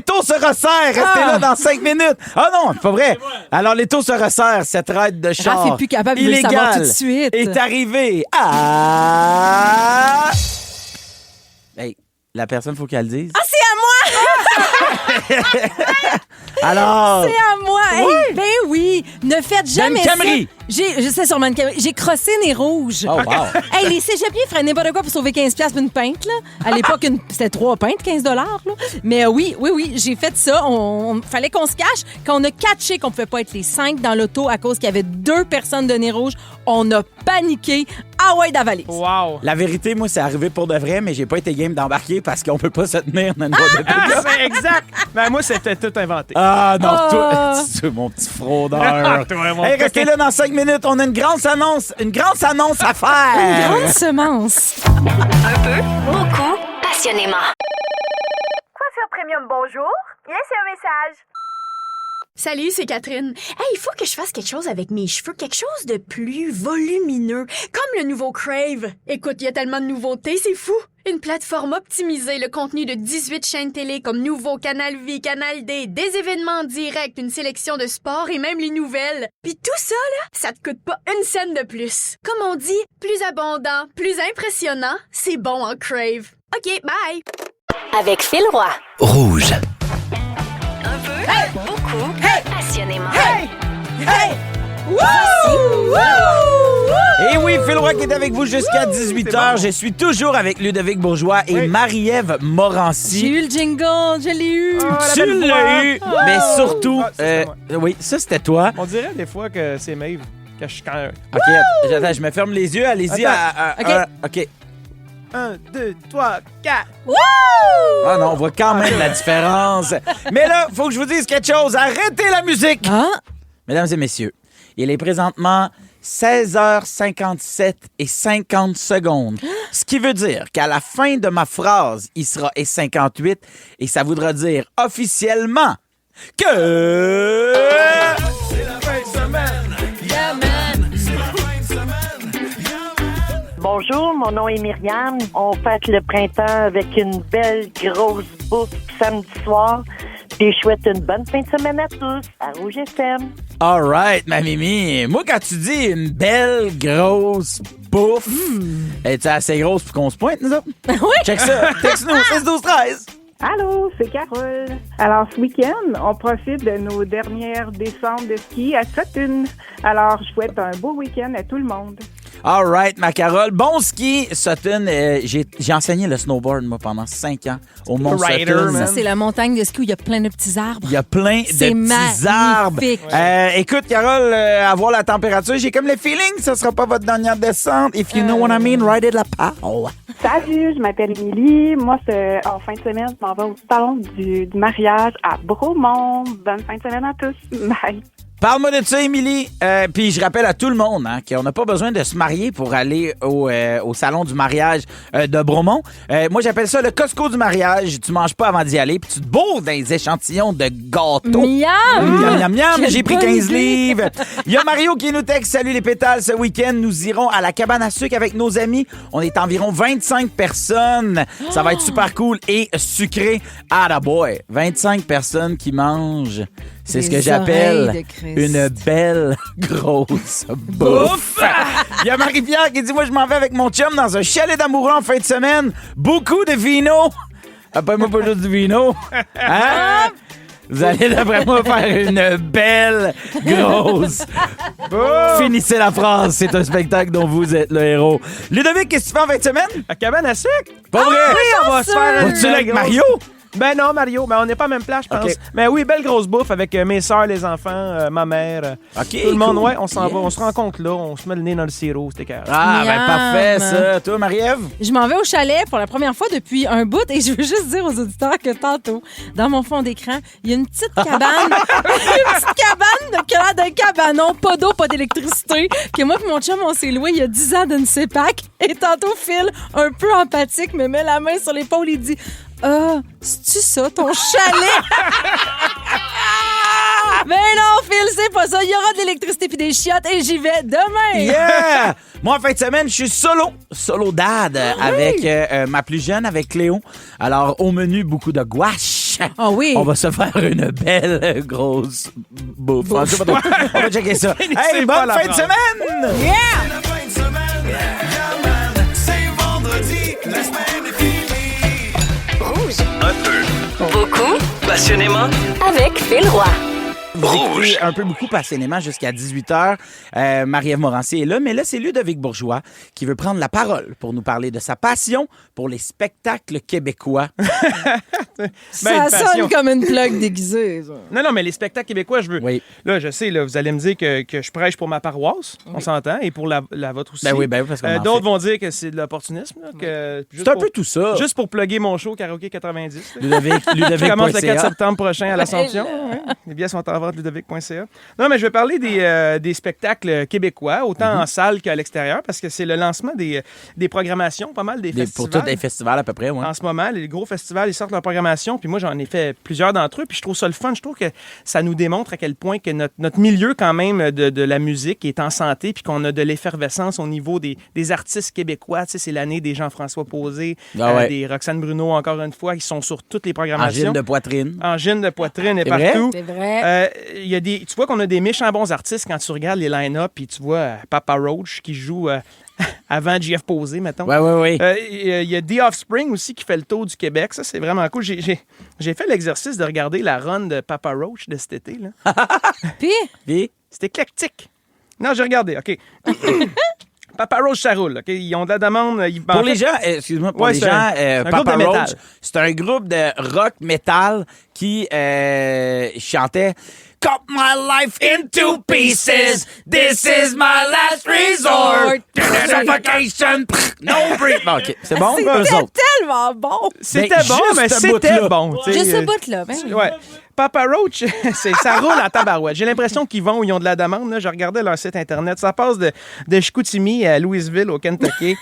taux se resserrent. Restez là dans 5 minutes. Ah non, c'est pas vrai. Alors, les taux se resserrent. Cette ride de char Raph est plus capable de le savoir illégale tout de suite. est arrivée à... Hey, la personne, faut qu'elle le dise. Ah, c'est à moi! Alors... C'est à moi! Hey, ben oui! Ne faites jamais ça! Camry. Je sais sûrement une Camry. J'ai crossé Nez Rouge. Oh, wow. Hey, les cégepiens feraient n'importe quoi pour sauver 15$ pour une pinte, là. À l'époque, c'était 3 pintes, 15$, là. Mais oui, j'ai fait ça. Fallait qu'on se cache. Quand on a catché qu'on pouvait pas être les 5 dans l'auto à cause qu'il y avait 2 personnes de Nez Rouge, on a paniqué. Ah ouais, d'avalise. Wow. La vérité, moi, c'est arrivé pour de vrai, mais j'ai pas été game d'embarquer parce qu'on peut pas se tenir dans une boîte de Ah, pick-up. c'est exact. Ben, moi, c'était tout inventé. Ah non, Ah. toi, tu es mon petit fraudeur. Toi, mon Hey, petit- restez là dans 5 minutes, on a une grande annonce à Une faire. grande semence. Un peu, beaucoup, passionnément. Coiffure Premium, bonjour. Laissez un message. Salut, c'est Catherine. Hey, il faut que je fasse quelque chose avec mes cheveux, quelque chose de plus volumineux, comme le nouveau Crave. Écoute, il y a tellement de nouveautés, c'est fou. Une plateforme optimisée, le contenu de 18 chaînes télé comme Nouveau, Canal Vie, Canal D, des événements en direct, une sélection de sports et même les nouvelles. Puis tout ça, là, ça te coûte pas une scène de plus. Comme on dit, plus abondant, plus impressionnant, c'est bon en Crave. OK, bye! Avec Phil Roy. Rouge. Un peu, beaucoup, passionnément. Hey! Et oui, Phil Roy qui est avec vous jusqu'à 18h. Je suis toujours avec Ludovic Bourgeois et Marie-Ève Morancy. J'ai eu le jingle, je l'ai eu. Tu l'as eu, mais surtout... oui, ça, c'était toi. On dirait des fois que c'est Maeve. Que je suis quand même... OK, attends, je me ferme les yeux. Allez-y. OK. 1, 2, 3, 4. Wouh! Ah non, on voit quand même la différence. Mais là, faut que je vous dise quelque chose. Arrêtez la musique! Mesdames et messieurs, il est présentement 16h57 et 50 secondes. Ce qui veut dire qu'à la fin de ma phrase, il sera et 58 et ça voudra dire officiellement que... C'est la fin de semaine. Yeah, man. Bonjour, mon nom est Myriam. On fête le printemps avec une belle grosse bouffe samedi soir. Puis je souhaite une bonne fin de semaine à tous à Rouge FM. All right, ma Mimi. Moi, quand tu dis une belle grosse bouffe, es-tu assez grosse pour qu'on se pointe, nous autres? Oui. Check ça. Texte-nous, 6-12-13. Allô, c'est Carole. Alors, ce week-end, on profite de nos dernières descentes de ski à Sutton. Alors, je souhaite un beau week-end à tout le monde. All right, ma Carole. Bon ski, Sutton. J'ai enseigné le snowboard, moi, pendant 5 ans au Mont Sutton. Ça, c'est la montagne de ski où il y a plein de petits arbres. Il y a plein de petits arbres. Écoute, Carole, à voir la température, j'ai comme le feeling que ce sera pas votre dernière descente. If you know what I mean, ride it la pow. Salut, je m'appelle Émilie. Moi, en fin de semaine, je m'en vais au salon du mariage à Bromont. Bonne fin de semaine à tous. Bye. Parle-moi de ça, Émilie. Puis je rappelle à tout le monde qu'on n'a pas besoin de se marier pour aller au salon du mariage de Bromont. Moi, j'appelle ça le Costco du mariage. Tu manges pas avant d'y aller, puis tu te bourres dans les échantillons de gâteaux. Miam! Miam, miam. J'ai pris 15 livres. Il y a Mario qui nous texte. Salut les pétales. Ce week-end, nous irons à la cabane à sucre avec nos amis. On est environ 25 personnes. Ça va être super cool et sucré. Ah, boy. 25 personnes qui mangent. C'est ce que j'appelle une belle grosse bouffe. Il y a Marie-Pierre qui dit, moi, je m'en vais avec mon chum dans un chalet d'amoureux en fin de semaine. Beaucoup de vino. Après moi, pas juste du vino. Hein? Vous allez, d'après moi, faire une belle grosse bouffe. Finissez la phrase. C'est un spectacle dont vous êtes le héros. Ludovic, qu'est-ce que tu fais en fin de semaine? La cabane à sucre. Pas vrai? Oui, on va se faire Vas-tu là avec Mario? Ben non, Mario. Ben on n'est pas à la même place, je pense. Okay. Mais oui, belle grosse bouffe avec mes sœurs, les enfants, ma mère. Tout le monde, ouais, on s'en va. On se rencontre là. On se met le nez dans le sirop. C'était carré. Ah, ben parfait, ça. Toi, Marie-Ève? Je m'en vais au chalet pour la première fois depuis un bout et je veux juste dire aux auditeurs que tantôt, dans mon fond d'écran, il y a une petite cabane. Une petite cabane qui a l'air d'un cabanon. Pas d'eau, pas d'électricité. Que moi et mon chum, on s'est loué il y a 10 ans d'une CEPAC. Et tantôt, Phil, un peu empathique, me met la main sur l'épaule et dit... c'est-tu ça, ton chalet? Mais non, Phil, c'est pas ça. Il y aura de l'électricité puis des chiottes et j'y vais demain. Yeah! Moi, en fin de semaine, je suis solo dad avec ma plus jeune, avec Cléo. Alors, au menu, beaucoup de gouache. Ah oui. On va se faire une belle grosse bouffe. On va checker ça. Hey, bonne fin de semaine! Yeah! C'est la fin de semaine. Yeah, man. C'est vendredi. La semaine est finie. Rouge. Un peu. Beaucoup. Passionnément. Avec Phil Roy. Vous écoutez un peu beaucoup passionnément jusqu'à 18h. Marie-Ève Morancy est là, mais là, c'est Ludovic Bourgeois qui veut prendre la parole pour nous parler de sa passion pour les spectacles québécois. Ça sonne comme une plug déguisée. Ça. Non, mais les spectacles québécois, je veux... Oui. Là, je sais, là, vous allez me dire que je prêche pour ma paroisse, on s'entend, et pour la vôtre aussi. Ben oui, parce qu'on d'autres vont dire que c'est de l'opportunisme. Là, que c'est un peu tout ça. Juste pour plugger mon show Karaoké 90. Ludovic qui commence le 4 septembre prochain à l'Assomption. Les billets sont en vente ludovic.ca. Non, mais je vais parler des spectacles québécois, autant en salle qu'à l'extérieur, parce que c'est le lancement des programmations, pas mal des festivals. Pour tous les festivals, à peu près, oui. En ce moment, les gros festivals, ils sortent leur programmation, puis moi, j'en ai fait plusieurs d'entre eux, puis je trouve ça le fun. Je trouve que ça nous démontre à quel point que notre milieu, quand même, de la musique est en santé, puis qu'on a de l'effervescence au niveau des artistes québécois. Tu sais, c'est l'année des Jean-François Posé, des Roxane Bruno, encore une fois, qui sont sur toutes les programmations. Angine de poitrine. Angine de poitrine est vrai? partout. C'est vrai. Y a tu vois qu'on a des méchants bons artistes quand tu regardes les line-up, puis tu vois Papa Roach qui joue avant JF Posé, mettons. Oui. Il y a The Offspring aussi qui fait le tour du Québec. Ça, c'est vraiment cool. J'ai fait l'exercice de regarder la run de Papa Roach de cet été. Là. Puis? C'est éclectique. Non, j'ai regardé. OK. Papa Roach, ça roule. Okay? Ils ont de la demande. Pour les gens, excuse-moi, pour Ouais, les c'est gens, un groupe Papa de Roach, métal. c'est un groupe de rock metal qui chantait Cut my life into pieces. This is my last resort. Suffocation. No breath. Bon, OK. C'est bon? Eux C'était autres. tellement bon. C'était Ben, bon, juste mais ce c'était bout-là. bon. tu sais. Juste ce bout-là. Ben oui. Ouais. Papa Roach, ça roule en tabarouette. J'ai l'impression qu'ils vont où ils ont de la demande. Là. Je regardais leur site Internet. Ça passe de Chicoutimi à Louisville, au Kentucky,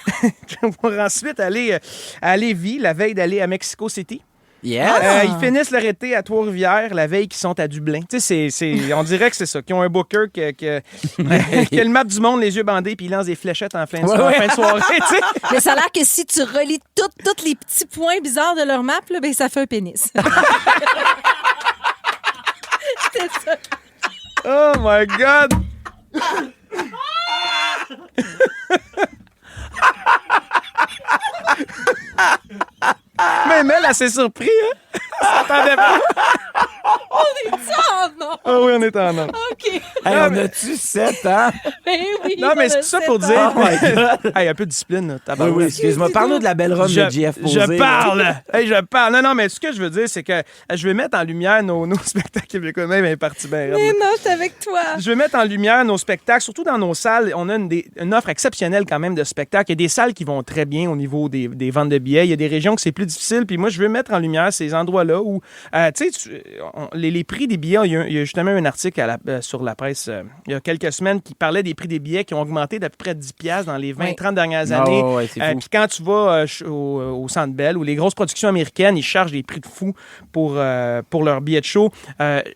pour ensuite aller à Lévis, la veille d'aller à Mexico City. Yeah. Ils finissent leur été à Trois-Rivières, la veille qu'ils sont à Dublin. Tu sais, on dirait que c'est ça. Qu'ils ont un booker qui a le map du monde, les yeux bandés, puis ils lancent des fléchettes en fin de soirée. Tu sais. Mais ça a l'air que si tu relis tous les petits points bizarres de leur map, là, ben, ça fait un pénis. C'était ça. Oh my God! Même elle s'est surpris, hein? Ça s'attendait pas. On est en non. Ah oui, on est en ordre. OK. Hey, on a-tu 7 ans? Ben oui. Non, mais c'est ça pour dire. Oh my God. Hey, un peu de discipline, là, Oui, tabarouette. oui, excuse-moi. Parle-nous de la belle run de JF Posé. Je parle! Hey, je parle! Non, mais ce que je veux dire, c'est que je veux mettre en lumière nos spectacles québécois. Même, elle est partie bien raide, Mais là. non, je suis avec toi. Je veux mettre en lumière nos spectacles, surtout dans nos salles. On a une offre exceptionnelle quand même de spectacles. Il y a des salles qui vont très bien au niveau des ventes de billets. Il y a des régions que c'est plus difficile. Puis moi, je veux mettre en lumière ces endroits-là où, tu sais, les prix des billets, il y a justement un article sur la presse il y a quelques semaines qui parlait des prix des billets qui ont augmenté d'à peu près 10$ dans les 20-30 dernières années. Oh, ouais, c'est fou. Puis quand tu vas au Centre Bell ou les grosses productions américaines, ils chargent des prix de fou pour leurs billets de show.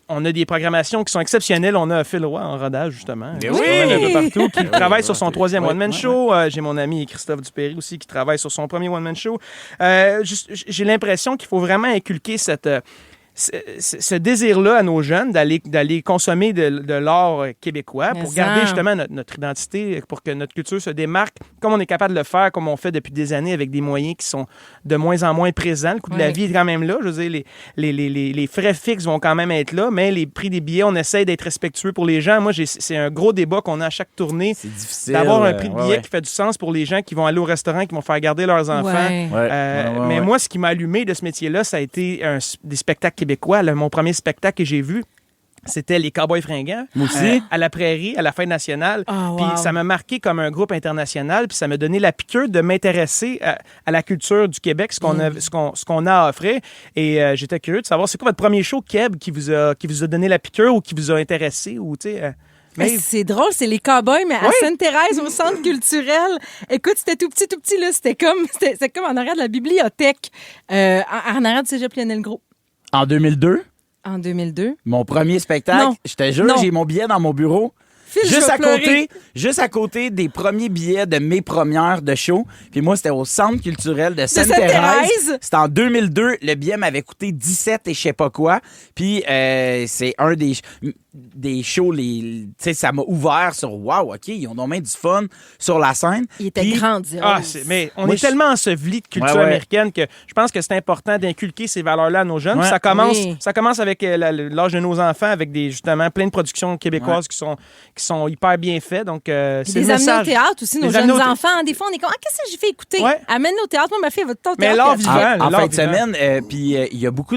On a des programmations qui sont exceptionnelles. On a Phil Roy en rodage, justement. Mais Qui se oui! promène un peu partout, qui travaille sur son troisième Ouais, one-man ouais, show. J'ai mon ami Christophe Dupéry aussi qui travaille sur son premier one-man show. J'ai l'impression qu'il faut vraiment inculquer ce désir-là à nos jeunes d'aller consommer de l'art québécois pour garder justement notre identité, pour que notre culture se démarque comme on est capable de le faire, comme on fait depuis des années avec des moyens qui sont de moins en moins présents. Le coût de la vie est quand même là. Je veux dire, les frais fixes vont quand même être là, mais les prix des billets, on essaie d'être respectueux pour les gens. Moi, c'est un gros débat qu'on a à chaque tournée. C'est difficile. D'avoir un prix de billet qui fait du sens pour les gens qui vont aller au restaurant, qui vont faire garder leurs enfants. Mais moi, ce qui m'a allumé de ce métier-là, ça a été des spectacles québécois. Mon premier spectacle que j'ai vu, c'était les Cowboys fringants. Moi aussi. À la Prairie, à la Fête nationale. Oh, Puis wow. ça m'a marqué comme un groupe international. Puis ça m'a donné la piqûre de m'intéresser à la culture du Québec, ce qu'on a à offrir. Et j'étais curieux de savoir, c'est quoi votre premier show, Keb, qui vous a donné la piqûre ou qui vous a intéressé? Ou, tu sais, Mais c'est drôle, c'est les Cowboys, mais à Sainte-Thérèse, au centre culturel. Écoute, c'était tout petit, là. C'était comme en arrière de la bibliothèque, en arrière du Cégep Lionel-Gros. En 2002, En 2002. mon premier spectacle, Non. je te jure, Non. j'ai mon billet dans mon bureau. Phil, je vais pleurer. Juste à côté des premiers billets de mes premières de show. Puis moi, c'était au Centre culturel de Sainte-Thérèse. Sainte-Thérèse. C'était en 2002. Le billet m'avait coûté 17 et je sais pas quoi. Puis c'est un des shows, tu sais, ça m'a ouvert sur wow, OK, ils ont donc bien du fun sur la scène. Il était Puis, grandiose. Mais on Moi, est tellement enseveli de culture américaine que je pense que c'est important d'inculquer ces valeurs-là à nos jeunes. Ouais. Ça commence avec l'âge de nos enfants, avec justement plein de productions québécoises qui sont hyper bien faites. Donc, c'est Puis les amener au théâtre aussi, nos jeunes enfants. Des fois, on est comme, qu'est-ce que j'ai fait écouter? Ouais. Amène-le au théâtre. Moi, ma fille, elle va tout le temps au Mais théâtre. l'art vivant. En l'art fin de vivant. semaine, puis il y a beaucoup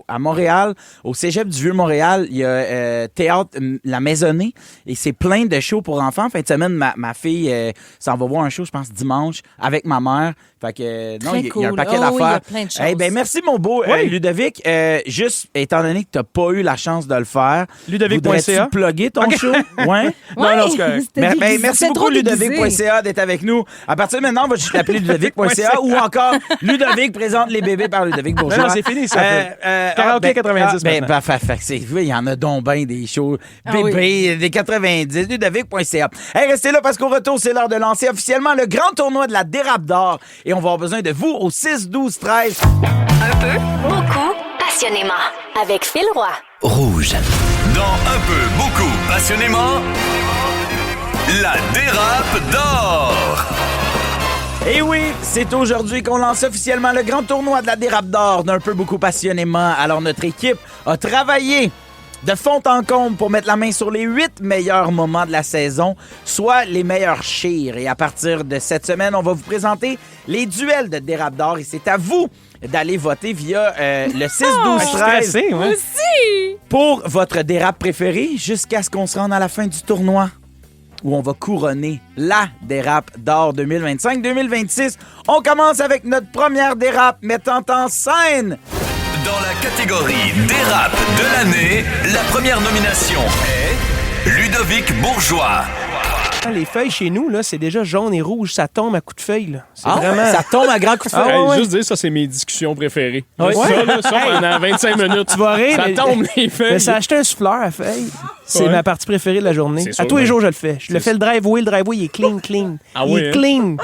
à Montréal, au Cégep du Vieux-Montréal, il y a théâtre La Maisonnée et c'est plein de shows pour enfants. En fin de semaine, ma fille s'en va voir un show, je pense, dimanche avec ma mère. Fait que non, il y a un paquet d'affaires. Il y a plein de choses. Eh ben, merci, mon beau Ludovic. Juste, étant donné que tu n'as pas eu la chance de le faire, Ludovic.ca. voudrais-tu plugger ton show? Ouais. Non, c'est correct. Merci beaucoup, Ludovic.ca, d'être avec nous. À partir de maintenant, on va juste l'appeler Ludovic.ca ou encore Ludovic présente les bébés par Ludovic Bourgeois. Non, c'est fini, ça. Karaoké 90 maintenant. Il y en a donc bien des shows. Bébés, des 90, Ludovic.ca. Hey, restez là parce qu'au retour, c'est l'heure de lancer officiellement le grand tournoi de la dérape d'or. Et on va avoir besoin de vous au 6, 12, 13. Un peu, beaucoup, passionnément. Avec Phil Roy. Rouge. Dans un peu, beaucoup, passionnément, la dérape d'or. Et oui, c'est aujourd'hui qu'on lance officiellement le grand tournoi de la dérape d'or d'un peu beaucoup passionnément. Alors, notre équipe a travaillé de fond en comble pour mettre la main sur les 8 meilleurs moments de la saison, soit les meilleurs chires. Et à partir de cette semaine, on va vous présenter les duels de Dérap d'or et c'est à vous d'aller voter via le 6-12-13 Aussi! pour votre dérap préféré jusqu'à ce qu'on se rende à la fin du tournoi où on va couronner la dérap d'or 2025-2026. On commence avec notre première dérap mettant en scène. Dans la catégorie dérap de l'année, la première nomination est Ludovic Bourgeois. Les feuilles chez nous, là, c'est déjà jaune et rouge. Ça tombe à coups de feuille. Là. C'est vraiment... Ça tombe à grands coups de feuille. Hey, juste dire, ça, c'est mes discussions préférées. Ouais. Ça, pendant 25 minutes. Tu vas rire, ça tombe les feuilles. Mais ça a acheté un souffleur à feuilles. C'est ma partie préférée de la journée. C'est À sûr, tous les ouais. jours, je le fais. Je le fais le driveway. Le driveway, il est clean. Ah il oui, est hein? clean.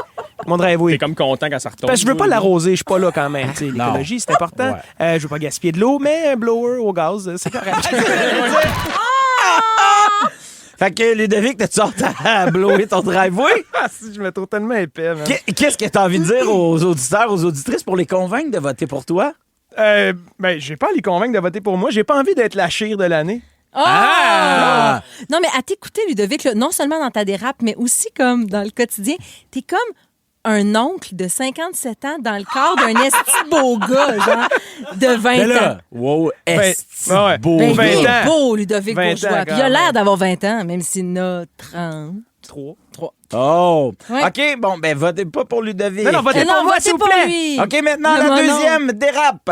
Mon driveway. T'es comme content quand ça retombe. Parce que je veux pas l'arroser, je suis pas là quand même. Tu sais, l'écologie, c'est important. Je veux pas gaspiller de l'eau, mais un blower au gaz, c'est correct. Fait que Ludovic, t'as-tu hâte à blower ton driveway? Je me trouve tellement épais, man. Qu'est-ce que t'as envie de dire aux auditeurs, aux auditrices pour les convaincre de voter pour toi? Ben, j'ai pas à les convaincre de voter pour moi. J'ai pas envie d'être la chire de l'année. Ah! Non, mais à t'écouter, Ludovic, là, non seulement dans ta dérape, mais aussi comme dans le quotidien, t'es comme un oncle de 57 ans dans le corps d'un esti beau gars, genre, de 20 ans. Wow, esti ouais. beau. Ben, il 20 est ans. beau, Ludovic 20 Bourgeois. ans, Puis il a quand l'air même. d'avoir 20 ans, même s'il en a 30. 3. Oh! Ouais. OK, bon, ben votez pas pour Ludovic. Non, votez pour moi, s'il vous pour plaît. lui. OK, maintenant, Le la monon. deuxième dérape.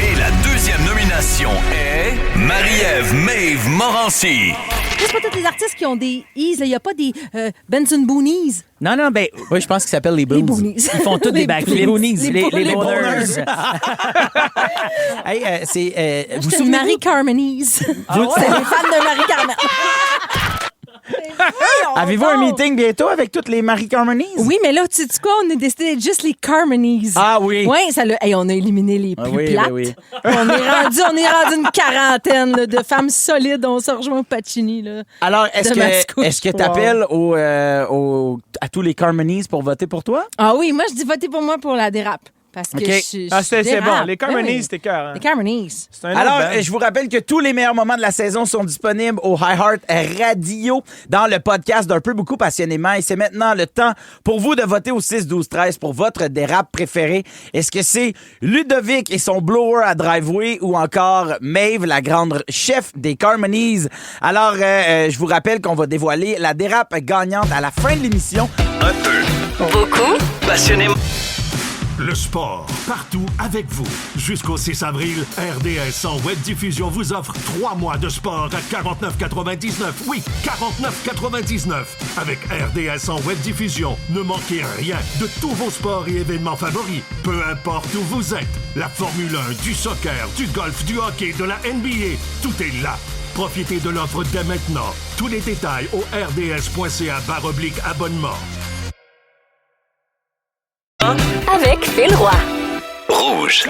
Et la deuxième nomination est Marie-Ève Maeve Morancy. C'est pas tous les artistes qui ont des E's. Il n'y a pas des Benson Boonies. Non, ben, oui, je pense qu'ils s'appellent les Boons. Les Boonies. Ils font tous des backflips. Les Boonies. Les Boners. Boners. Hey, c'est... vous J'étais souvenez-vous? Marie Carmenese. C'est les fans de Marie Carmen. Avez-vous un meeting bientôt avec toutes les Marie Carmonies? Oui, mais là, tu sais quoi? On a décidé d'être juste les Carmonies. Ah oui. Oui, on a éliminé les plus oui, plates. oui. On est rendu une quarantaine là, de femmes solides. On se rejoint au Pacini. Là, Alors, est-ce de Mascouche. que tu appelles à tous les Carmonies pour voter pour toi? Ah oui, moi, je dis votez pour moi pour la dérape. Parce que OK. C'est dérape. bon. Les Ben Carmonies, oui. c'était cœur. Les Carmonies. C'est un autre Alors, band. je vous rappelle que tous les meilleurs moments de la saison sont disponibles au iHeart Radio dans le podcast d'Un peu beaucoup passionnément. Et c'est maintenant le temps pour vous de voter au 6-12-13 pour votre dérap préféré. Est-ce que c'est Ludovic et son blower à driveway ou encore Maeve, la grande chef des Carmonies? Alors, je vous rappelle qu'on va dévoiler la dérape gagnante à la fin de l'émission. Un peu. Beaucoup. Passionnément. Le sport, partout avec vous. Jusqu'au 6 avril, RDS en web diffusion vous offre 3 mois de sport à 49,99. Oui, 49,99. Avec RDS en web diffusion, ne manquez rien de tous vos sports et événements favoris. Peu importe où vous êtes. La Formule 1, du soccer, du golf, du hockey, de la NBA, tout est là. Profitez de l'offre dès maintenant. Tous les détails au rds.ca/abonnement. Avec Phil Roy. Rouge.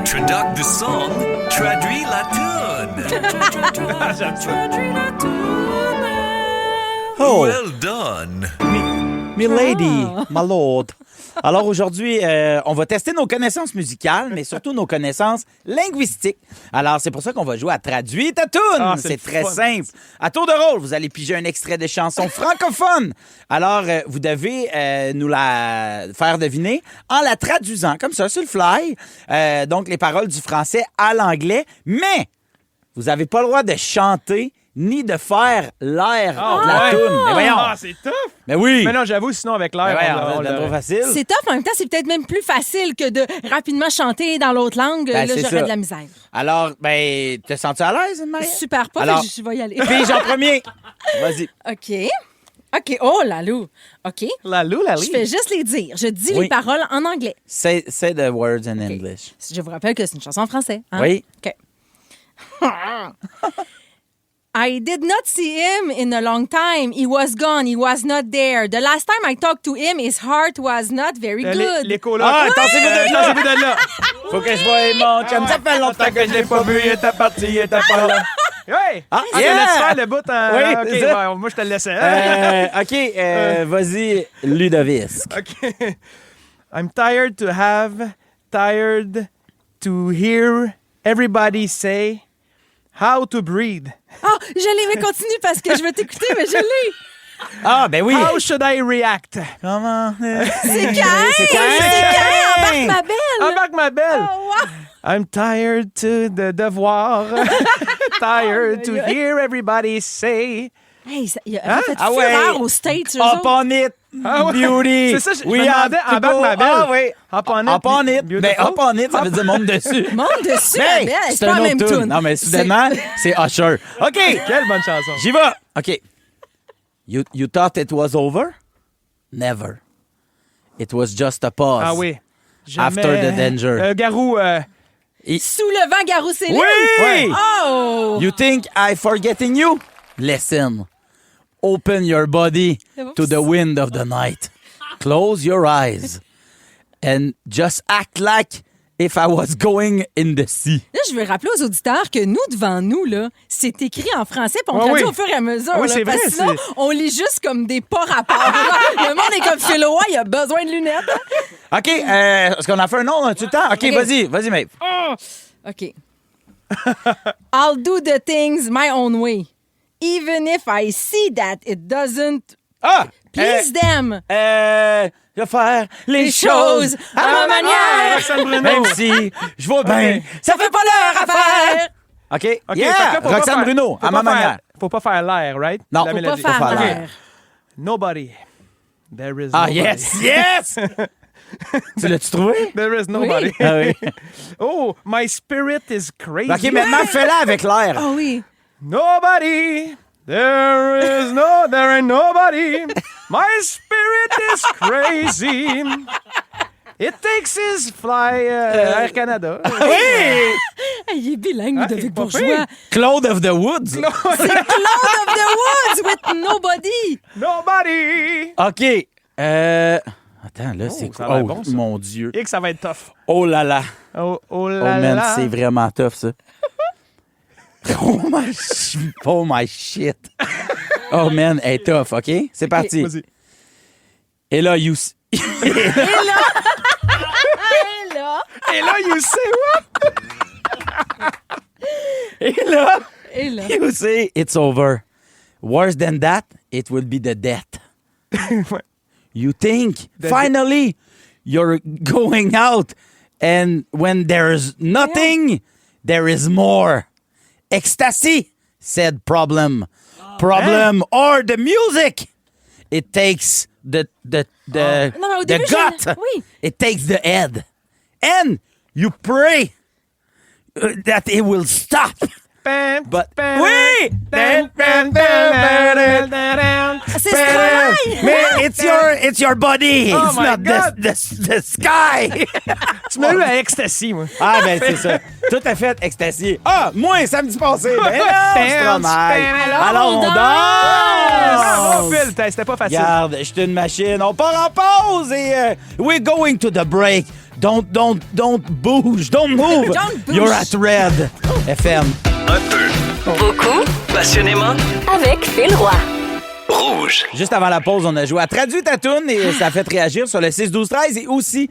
Traduc the song. Traduis la tune. Oh, Well done. my lady, my lord. Alors aujourd'hui, on va tester nos connaissances musicales, mais surtout nos connaissances linguistiques. Alors c'est pour ça qu'on va jouer à Traduire ta toune. Ah, c'est c'est très fun. simple. À tour de rôle, vous allez piger un extrait de chanson francophone. Alors vous devez nous la faire deviner en la traduisant comme ça sur le fly. Donc les paroles du français à l'anglais, mais vous n'avez pas le droit de chanter ni de faire l'air de la toune. Mais voyons. Ah, c'est tough. Mais oui. Mais non, j'avoue, sinon, avec l'air, Mais on voyons, c'est trop facile. C'est tough, en même temps, c'est peut-être même plus facile que de rapidement chanter dans l'autre langue. Ben, là, c'est j'aurais ça. de la misère. Alors, ben, te sens-tu à l'aise, Marie? Super pas, Alors, je vais y aller. pige en premier. Vas-y. OK. Oh, Lalou. OK. Lalou. Je fais juste les dire. Je dis Oui. les paroles en anglais. Say the words in English. Je vous rappelle que c'est une chanson en français. Hein? Oui. OK. I did not see him in a long time. He was gone. He was not there. The last time I talked to him, his heart was not very good. Les colocs. attendez-vous de là. Attendez-vous de là. Faut que je voie mon chum. Ça fait longtemps que je l'ai pas vu. Il était parti, il était pas là. Ouais! Ah, Je te yeah! laisse faire le bout en... Oui, OK, c'est ça. ben, moi, je te le laissais. OK, vas-y, Ludovic. OK. I'm tired to hear Everybody say how to breathe. Ah, je l'ai, mais continue parce que je vais t'écouter, mais je l'ai. Ah, ben oui. How should I react? Comment? C'est Caïn! C'est Caïn! Embarque ma belle! Embarque ma belle! Oh, wow. I'm tired de devoir. Tired to hear everybody say. Hey, il a fait Ah fureur ouais. aux States, eux Up autres. on it, Ah ouais. beauty. C'est ça, je We me have demandais, to embarque go. ma belle. Ah oui. Up on it. Up on it. Beautiful. Ben, up on it, ça veut dire monte dessus. Monte dessus, Hey, la belle. c'est C'est pas un la même autre tune. tune. Non, mais soudainement, c'est Usher. OK. Quelle bonne chanson. J'y vais. OK. You thought it was over? Never. It was just a pause. Ah oui. Jamais. After the danger. Garou. Sous le vent, Garou Céline. Oui! Ouais. Oh! You think I forgetting you? Listen. Open your body to the wind of the night. Close your eyes. And just act like if I was going in the sea. Là, je veux rappeler aux auditeurs que nous, devant nous, là, c'est écrit en français, puis on Ah traduit oui. au fur et à mesure. Ah oui, là, c'est parce vrai, que sinon, c'est- on lit juste comme des pas rapports. Le monde est comme Phil Roy, il a besoin de lunettes. OK, est-ce qu'on a fait un nom tout le temps? OK, OK. vas-y, Maeve. OK. I'll do the things my own way. Even if I see that it doesn't please them. Je vais faire les Les choses choses à ma manière. Roxane Bruno. Même si je vois bien, ça fait pas l'heure à faire. OK, OK, yeah, fait que là, faut pas Roxane faire- Bruno, faut à pas ma faire- manière. Faut pas faire l'air, right? Non, La faut mélodie. pas faire l'air. l'air. Nobody. There is Ah, nobody. yes! Tu l'as-tu trouvé? There is nobody. Ah oui. Oh, my spirit is crazy. OK, maintenant, fais-la avec l'air. Ah oui. Nobody. There ain't nobody. My spirit is crazy. It takes his fly Air Canada. Oui! Hey, il est bilingue, Ludovic pas Bourgeois. pire. Claude of the Woods. C'est Cloud of the Woods with nobody. Nobody. OK. Attends, là, c'est ça a quoi? l'air Oh, bon, ça. mon Dieu. Et que ça va être tough. Oh là là. Oh Oh, là man, là. c'est vraiment tough, ça. Oh my shit. Oh man, elle est tough, OK? C'est parti. Vas-y. Et là, you... Et là. Et là, you say what? Et là, Et là. you say it's over. Worse than that, it will be the death. You think, finally, you're going out, and when there's nothing, there is more. Ecstasy, said Problem. Problem or the music. It takes the Non, mais au début, gut. oui. It takes the head. And you pray that it will stop. But oui! C'est Stromae. Mais it's your body. Oh It's my not God. the sky. Tu m'as eu à ecstasy, moi. Ah, ben c'est ça. Tout à fait extasié. Ah, moi, samedi passé. Ben non, Stromae. Alors, on danse. Ah, Phil, c'était pas facile. Regarde, je suis une machine. On part en pause et we're going to the break. Don't bouge. Don't move. Don't bouge. You're at Red FM. Un peu, Beaucoup passionnément, avec Phil Roy. rouge. Juste avant la pause, on a joué à Traduit ta toune et ça a fait réagir sur le 6-12-13. Et aussi,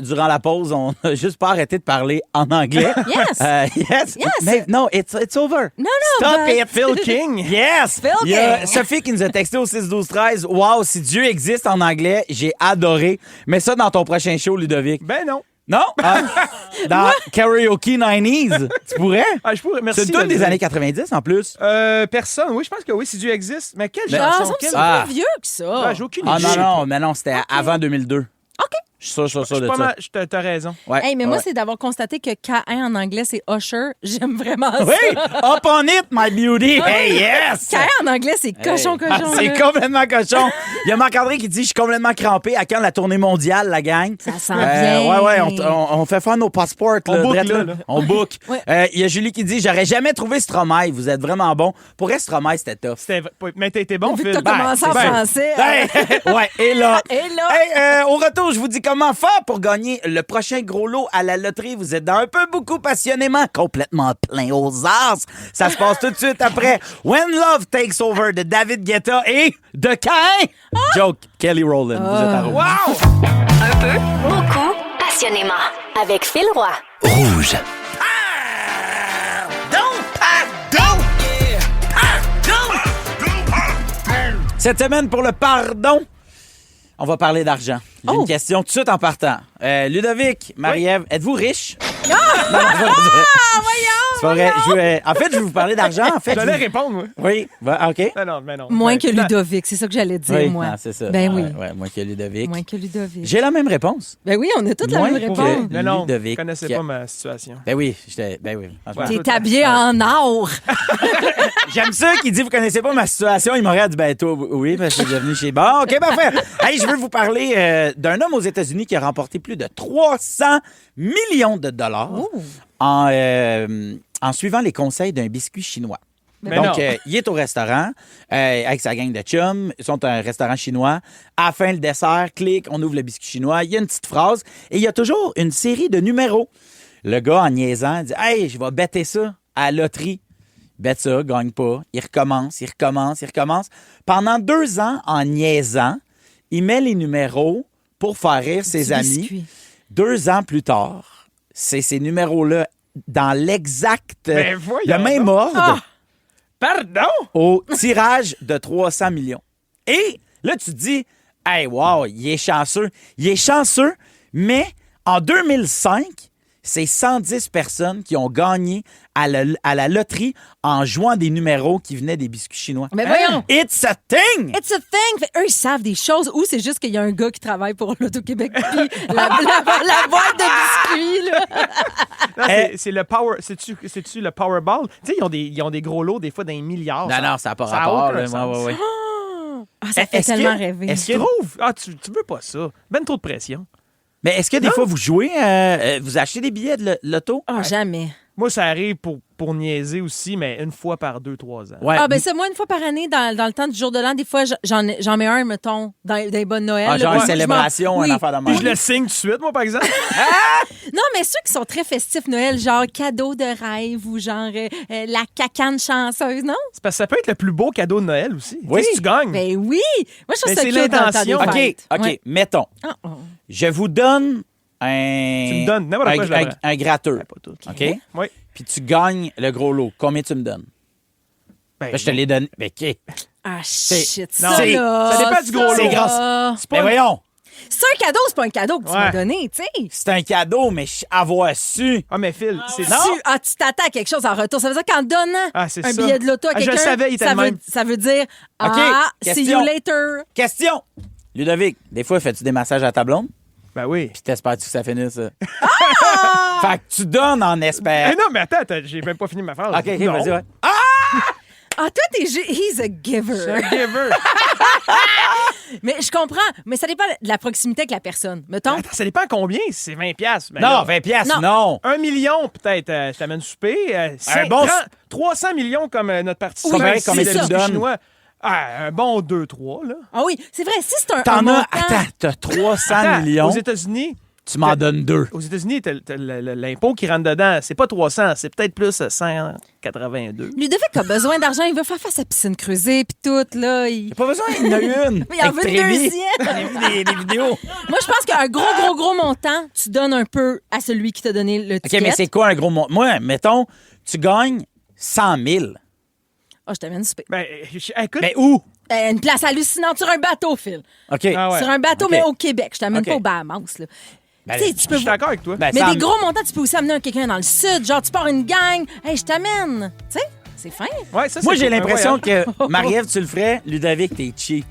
durant la pause, on n'a juste pas arrêté de parler en anglais. Yes. Yes. Yes. Mais non, it's over. Non, Stop but- it, Phil King. Yes. Phil Il y a King. Sophie qui nous a texté au 6-12-13. Wow, si Dieu existe en anglais, j'ai adoré. Mets ça dans ton prochain show, Ludovic. Ben non. Non? Dans Karaoke 90s. Tu pourrais? Ah, je pourrais, merci. C'est une toune de des le années dire. 90 en plus. Personne. Oui, je pense que oui, si Dieu existe. Mais quelle Ah, chanson? ça me Quelle... semble Ah. plus vieux que ça. Ah, j'ai aucune Ah idée. non, mais non, c'était avant 2002. OK. Je suis sûr Je suis de pas ça. mal. T'as raison. Ouais, Hey, mais moi, ouais. c'est d'avoir constaté que K1 en anglais, c'est Usher. J'aime vraiment ça. Oui! Up on it, my beauty! Hey, yes! K1 en anglais, c'est cochon. Ah, c'est là. complètement cochon. Il y a Marc-André qui dit « Je suis complètement crampé. À quand la tournée mondiale, la gang? » Ça sent bien. Ouais, on fait faire nos passeports. On là, book, drette, là. On book. Ouais. Il y a Julie qui dit « J'aurais jamais trouvé Stromae. Vous êtes vraiment bon. » Pour vrai, Stromae, c'était tough. Mais t'as été bon, Vu que Phil. t'as commencé en c'est bien. français. Ouais, et là. Et là. Hey, au retour, je vous dis comment faire pour gagner le prochain gros lot à la loterie. Vous êtes dans un peu beaucoup passionnément, complètement plein aux as. Ça se passe tout de suite après When Love Takes Over de David Guetta et de Cain. Joke, Kelly Rowland. Vous êtes à Rouge. Wow! Un peu, beaucoup, passionnément avec Phil Roy. Rouge. Cette semaine, pour le pardon, on va parler d'argent. J'ai une question tout de suite en partant. Ludovic, Marie-Ève, êtes-vous riche? Non, c'est pas vrai. En fait, je vais vous parler d'argent. En fait, J'allais répondre, moi. Oui, OK. Mais non. Moins que Ludovic, c'est ça que j'allais dire, moi. Non, c'est ça. Ben oui. Ouais, moins que Ludovic. Moins que Ludovic. J'ai la même réponse. Ben oui, on a toutes la Moins même que réponse. Mais non, Ludovic. je connaissais pas ma situation. Ben oui. Franchement. T'es habillé en or. J'aime ça qu'il dit, vous connaissez pas ma situation. Il m'aurait dit, ben toi, oui, parce que je suis devenu chez... Bon, OK, parfait. Hey, je veux vous parler d'un homme aux États-Unis qui a remporté plus de 300 millions de dollars en suivant les conseils d'un biscuit chinois. Mais Donc, non. il est au restaurant avec sa gang de chums. Ils sont à un restaurant chinois. À la fin, le dessert, clic, on ouvre le biscuit chinois. Il y a une petite phrase et il y a toujours une série de numéros. Le gars, en niaisant, dit « Hey, je vais bêter ça à la loterie. » Bête ça, gagne pas. Il recommence. Pendant 2 ans, en niaisant, il met les numéros pour faire rire ses amis. Biscuit. 2 ans plus tard, c'est ces numéros-là dans l'exact, Ben voyons le même donc. ordre, Pardon? au tirage de 300 millions. Et là, tu te dis, hey, wow, il est chanceux. Il est chanceux, mais en 2005, c'est 110 personnes qui ont gagné à la loterie en jouant des numéros qui venaient des biscuits chinois. Mais voyons! It's a thing! It's a thing! Fait, eux, ils savent des choses. Ou c'est juste qu'il y a un gars qui travaille pour l'Auto-Québec puis la boîte de biscuits, là. Non, c'est le power. C'est-tu le Powerball? Tu sais, ils ont des gros lots, des fois, d'un milliard. Non, ça n'a pas ça a rapport. aucun là. sens. Ouais. Ah, ça fait tellement rêver. Est-ce Tu que, trouves? Ah, tu veux pas ça. Ben trop de pression. mais est-ce que des fois, vous jouez, vous achetez des billets de loto? Ah, jamais. Moi, ça arrive pour niaiser aussi, mais une fois par 2-3 ans. Ouais. Ah, ben c'est moi, une fois par année, dans le temps du jour de l'an, des fois, j'en mets un, mettons, dans les bonnes Noël. Ah, genre là, une célébration, oui. une affaire de Puis même. je le signe tout de suite, moi, par exemple. Non, mais ceux qui sont très festifs Noël, genre cadeau de rêve ou genre la cacane chanceuse, non? C'est parce que ça peut être le plus beau cadeau de Noël aussi. Oui. Tu sais, si tu gagnes. Ben oui! Moi, je trouve Mais ça c'est cute dans le temps des l'intention. fêtes. OK, Ouais. mettons. Ah, oh. Je vous donne un... Tu me donnes n'importe quoi, je le prends. un gratteux. Ben, pas tout. OK? Oui. Puis tu gagnes le gros lot. Combien tu me donnes? Ben, Ben, je te l'ai donné. Ben, OK. Ah, shit, Non, ça, c'est- là, ça dépend du gros lot. C'est grâce. C'est pas Ben voyons, C'est un cadeau, c'est pas un cadeau que tu m'as Ouais. donné, tu sais. c'est un cadeau, mais avoir su... Ah, mais Phil, c'est... Tu t'attends à quelque chose en retour. Ça veut dire qu'en donnant Ah, c'est un ça. billet de loto à Ah, je quelqu'un, le savais, il était ça, le même. ça veut dire OK, see question. you later. Question! Ludovic, des fois, fais-tu des massages à ta blonde? Ben oui. Puis t'espères-tu que ça finisse? Fait que tu donnes en Eh espérant. non, mais attends, j'ai même pas fini ma phrase. OK, Non. vas-y, ouais. Ah, toi, he's a giver. C'est un giver. Mais je comprends, mais ça dépend de la proximité avec la personne. Mettons, Attends, ça dépend combien, c'est 20 piastres. Ben Non, là, 20 piastres, Non. non. 1 million, peut-être, je t'amène souper. bon- 300 millions comme notre participant Combien- ici, combien le tu me biscuit donnes? chinois. Ah, un bon 2-3, là. ah oui, c'est vrai, si c'est un T'en as... montant... Attends, t'as 300 Attends, millions. Aux États-Unis, Tu m'en donnes 2. Aux États-Unis, t'as l'impôt qui rentre dedans. C'est pas 300, c'est peut-être plus 182. Ludovic a besoin d'argent, il veut faire sa piscine creusée puis tout, là. T'as pas besoin, il y en a une. Mais il en veut une deuxième. J'ai vu des vidéos. Moi, je pense qu'un gros montant, tu donnes un peu à celui qui t'a donné le ticket. OK, mais c'est quoi un gros montant? Moi, mettons, tu gagnes 100 000. Ah, je t'amène souper. Ben, écoute. Mais où? Une place hallucinante sur un bateau, Phil. OK. Ah ouais. Sur un bateau, OK. mais au Québec. Je t'amène OK. pas aux Bahamas, là. Ben, Tu sais, tu peux... Je suis d'accord avec toi. Ben, Mais 100 des gros montants, tu peux aussi amener quelqu'un dans le sud. Genre, tu pars une gang. Hey, je t'amène. Tu sais, c'est fin. Ouais, ça, Moi, c'est j'ai cool. l'impression Ouais, que Marie-Ève, tu le ferais. Ludovic, t'es cheap.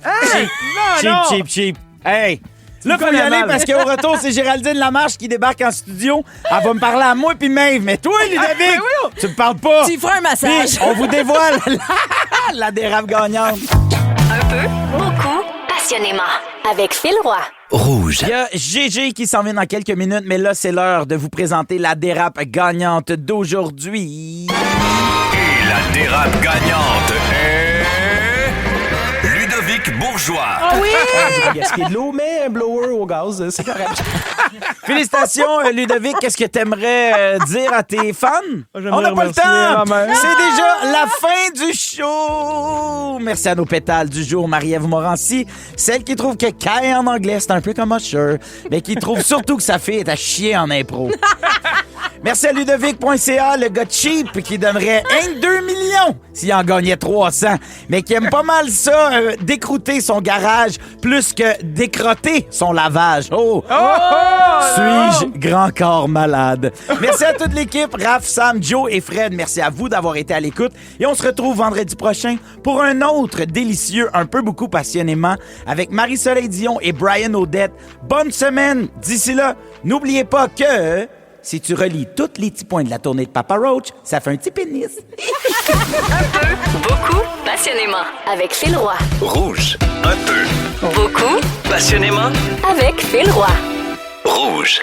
Cheap, non! cheap. Hey! Là, faut y connais aller mal. parce qu'au retour, c'est Géraldine Lamarche qui débarque en studio. Elle va me parler à moi puis Maeve. Mais toi, Ludovic, tu me parles pas. Tu y feras un massage. Puis, on vous dévoile la dérape gagnante. Un peu, beaucoup, passionnément. Avec Phil Roy. Rouge. Il y a GG qui s'en vient dans quelques minutes, mais là, c'est l'heure de vous présenter la dérape gagnante d'aujourd'hui. Et la dérape gagnante est... Ludovic Bourgeois. Ah oui! Gaspiller de l'eau, mais un blower au gaz, c'est correct. Félicitations, Ludovic. Qu'est-ce que t'aimerais dire à tes fans? J'aimerais On n'a pas le remercier temps. ma mère. C'est déjà la fin du show. Merci à nos pétales du jour, Marie-Ève Morancy. Celle qui trouve que Kai en anglais, c'est un peu comme Usher, mais qui trouve surtout que sa fille est à chier en impro. Merci à Ludovic.ca, le gars cheap qui donnerait 1 2 millions million s'il en gagnait 300, mais qui aime pas mal ça, décrouter son garage plus que décrotter son lavage. Oh! Suis-je grand corps malade? Merci à toute l'équipe, Raph, Sam, Joe et Fred. Merci à vous d'avoir été à l'écoute. Et on se retrouve vendredi prochain pour un autre délicieux Un peu beaucoup passionnément avec Marie-Soleil Dion et Brian Odette. Bonne semaine! D'ici là, n'oubliez pas que si tu relis tous les petits points de la tournée de Papa Roach, ça fait un petit pénis. Un peu, beaucoup, passionnément. Avec Phil Roy. Rouge. Un peu. Beaucoup, Passionnément. avec Phil Roy. Rouge.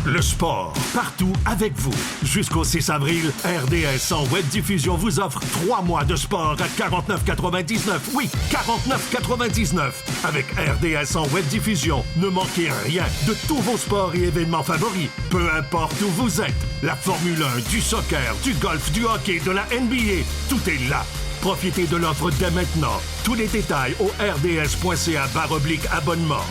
Le sport, partout avec vous. Jusqu'au 6 avril, RDS en web diffusion vous offre 3 mois de sport à 49,99. Oui, 49,99. Avec RDS en web diffusion, ne manquez rien de tous vos sports et événements favoris. Peu importe où vous êtes. La Formule 1, du soccer, du golf, du hockey, de la NBA, tout est là. Profitez de l'offre dès maintenant. Tous les détails au rds.ca/abonnement.